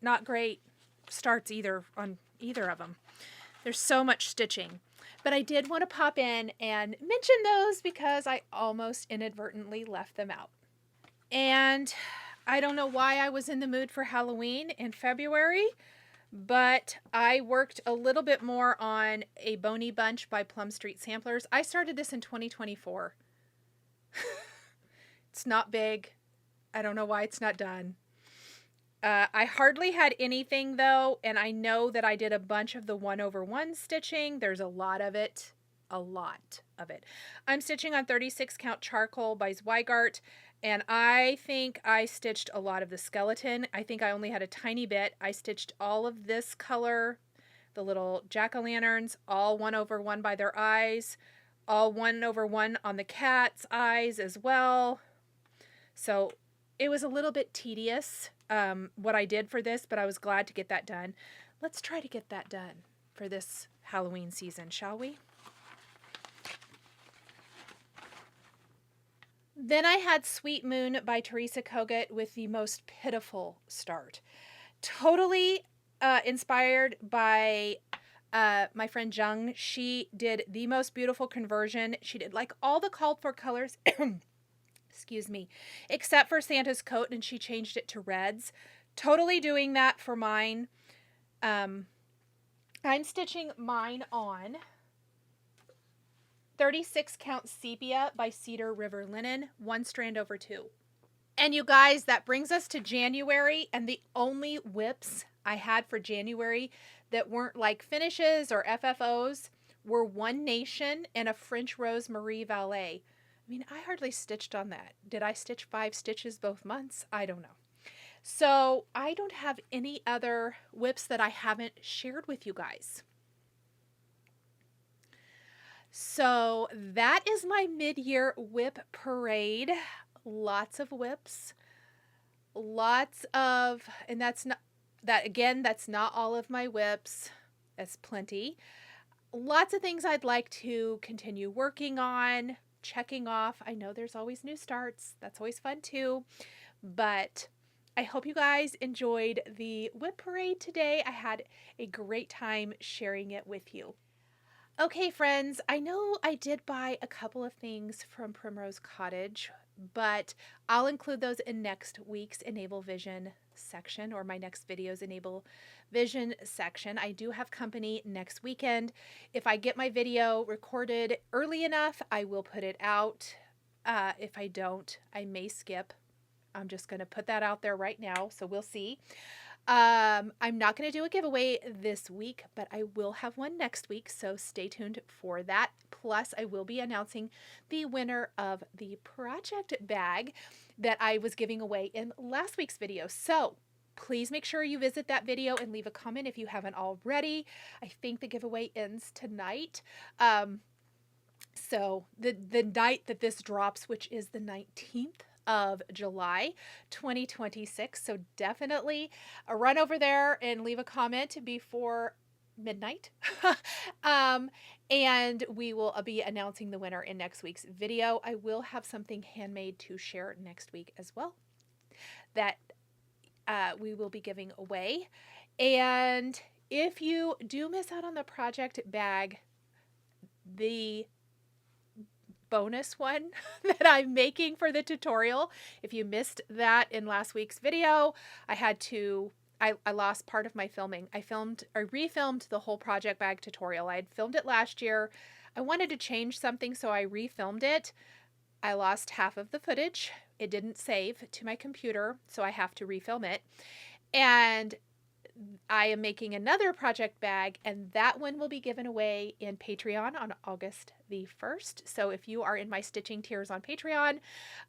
not great starts either on either of them. There's so much stitching. But I did want to pop in and mention those because I almost inadvertently left them out. And I don't know why I was in the mood for Halloween in February, but I worked a little bit more on a Bony Bunch by Plum Street Samplers. I started this in 2024. It's not big. I don't know why it's not done. I hardly had anything though, and I know that I did a bunch of the 1/1 stitching. There's a lot of it. A lot of it. I'm stitching on 36 count charcoal by Zweigart, and I think I stitched a lot of the skeleton. I think I only had a tiny bit. I stitched all of this color, the little jack-o'-lanterns, all 1/1 by their eyes, all 1/1 on the cat's eyes as well. So it was a little bit tedious what I did for this, but I was glad to get that done. Let's try to get that done for this Halloween season, shall we? Then I had Sweet Moon by Teresa Kogut with the most pitiful start. Totally inspired by my friend Jung. She did the most beautiful conversion. She did like all the called for colors excuse me, except for Santa's coat, and she changed it to reds. Totally doing that for mine. I'm stitching mine on 36 count sepia by Cedar River Linen, 1 strand over 2. And you guys, that brings us to January, and the only WIPs I had for January that weren't like finishes or FFOs were One Nation and a French Rose Marie Vallée. I mean, I hardly stitched on that. Did I stitch 5 stitches both months? I don't know. So I don't have any other WIPs that I haven't shared with you guys. So that is my mid-year WIP parade. Lots of WIPs. Lots of, and that's not all of my WIPs. That's plenty. Lots of things I'd like to continue working on, checking off. I know there's always new starts. That's always fun too. But I hope you guys enjoyed the WIP parade today. I had a great time sharing it with you. Okay, friends, I know I did buy a couple of things from Primrose Cottage, but I'll include those in next week's ENBABLE-VISION section, or my next video's ENBABLE-VISION section. I do have company next weekend. If I get my video recorded early enough, I will put it out. If I don't, I may skip. I'm just going to put that out there right now, so we'll see. I'm not going to do a giveaway this week, but I will have one next week, so stay tuned for that. Plus, I will be announcing the winner of the project bag that I was giving away in last week's video. So please make sure you visit that video and leave a comment if you haven't already. I think the giveaway ends tonight. So the night that this drops, which is the 19th of July 2026. So definitely run over there and leave a comment before midnight. And we will be announcing the winner in next week's video. I will have something handmade to share next week as well that we will be giving away. And if you do miss out on the project bag, the bonus one that I'm making for the tutorial, if you missed that in last week's video, I lost part of my filming. I refilmed the whole project bag tutorial. I had filmed it last year. I wanted to change something, so I refilmed it. I lost half of the footage. It didn't save to my computer, so I have to refilm it. And I am making another project bag, and that one will be given away in Patreon on August the 1st. So if you are in my stitching tiers on Patreon,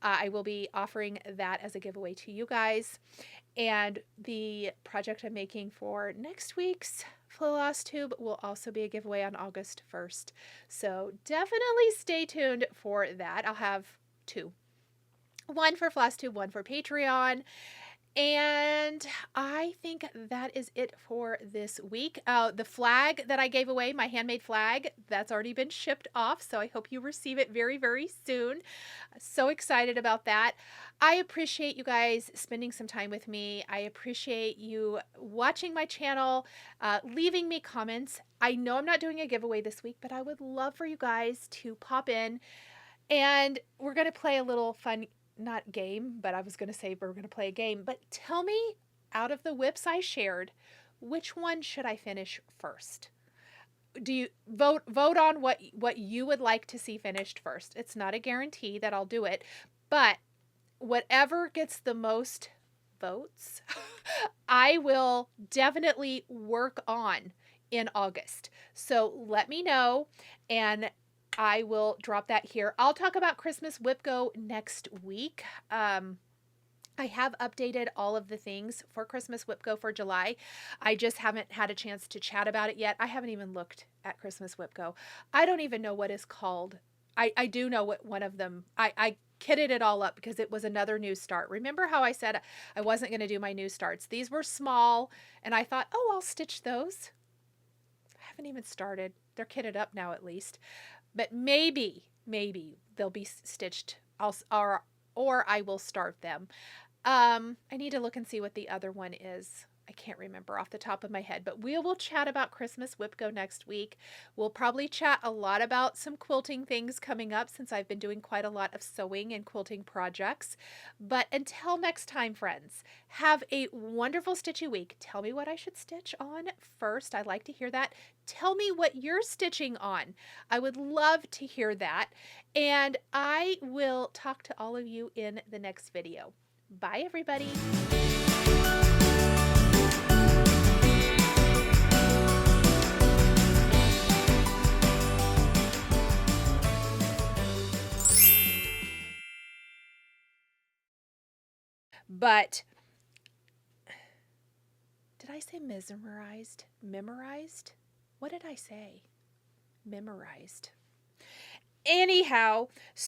I will be offering that as a giveaway to you guys. And the project I'm making for next week's FlossTube will also be a giveaway on August 1st. So definitely stay tuned for that. I'll have 2. One for FlossTube, one for Patreon. And I think that is it for this week. The flag that I gave away, my handmade flag, that's already been shipped off. So I hope you receive it very, very soon. So excited about that. I appreciate you guys spending some time with me. I appreciate you watching my channel, leaving me comments. I know I'm not doing a giveaway this week, but I would love for you guys to pop in, and we're going to play a little fun, not game, but I was going to say we're going to play a game. But tell me, out of the WIPs I shared, which one should I finish first? Do you vote on what you would like to see finished first? It's not a guarantee that I'll do it, but whatever gets the most votes, I will definitely work on in August. So let me know, and I will drop that here. I'll talk about Christmas WIP Go next week. I have updated all of the things for Christmas WIP Go for July. I just haven't had a chance to chat about it yet. I haven't even looked at Christmas WIP Go. I don't even know what is called. I do know what one of them, I kitted it all up because it was another new start. Remember how I said I wasn't going to do my new starts? These were small, and I thought, oh, I'll stitch those. I haven't even started. They're kitted up now at least. But maybe they'll be stitched, or I will start them. I need to look and see what the other one is. I can't remember off the top of my head, but we will chat about Christmas WIP Go next week. We'll probably chat a lot about some quilting things coming up, since I've been doing quite a lot of sewing and quilting projects. But until next time, friends, have a wonderful stitchy week. Tell me what I should stitch on first. I'd like to hear that. Tell me what you're stitching on. I would love to hear that. And I will talk to all of you in the next video. Bye, everybody. But did I say mesmerized? Memorized? What did I say? Memorized. Anyhow,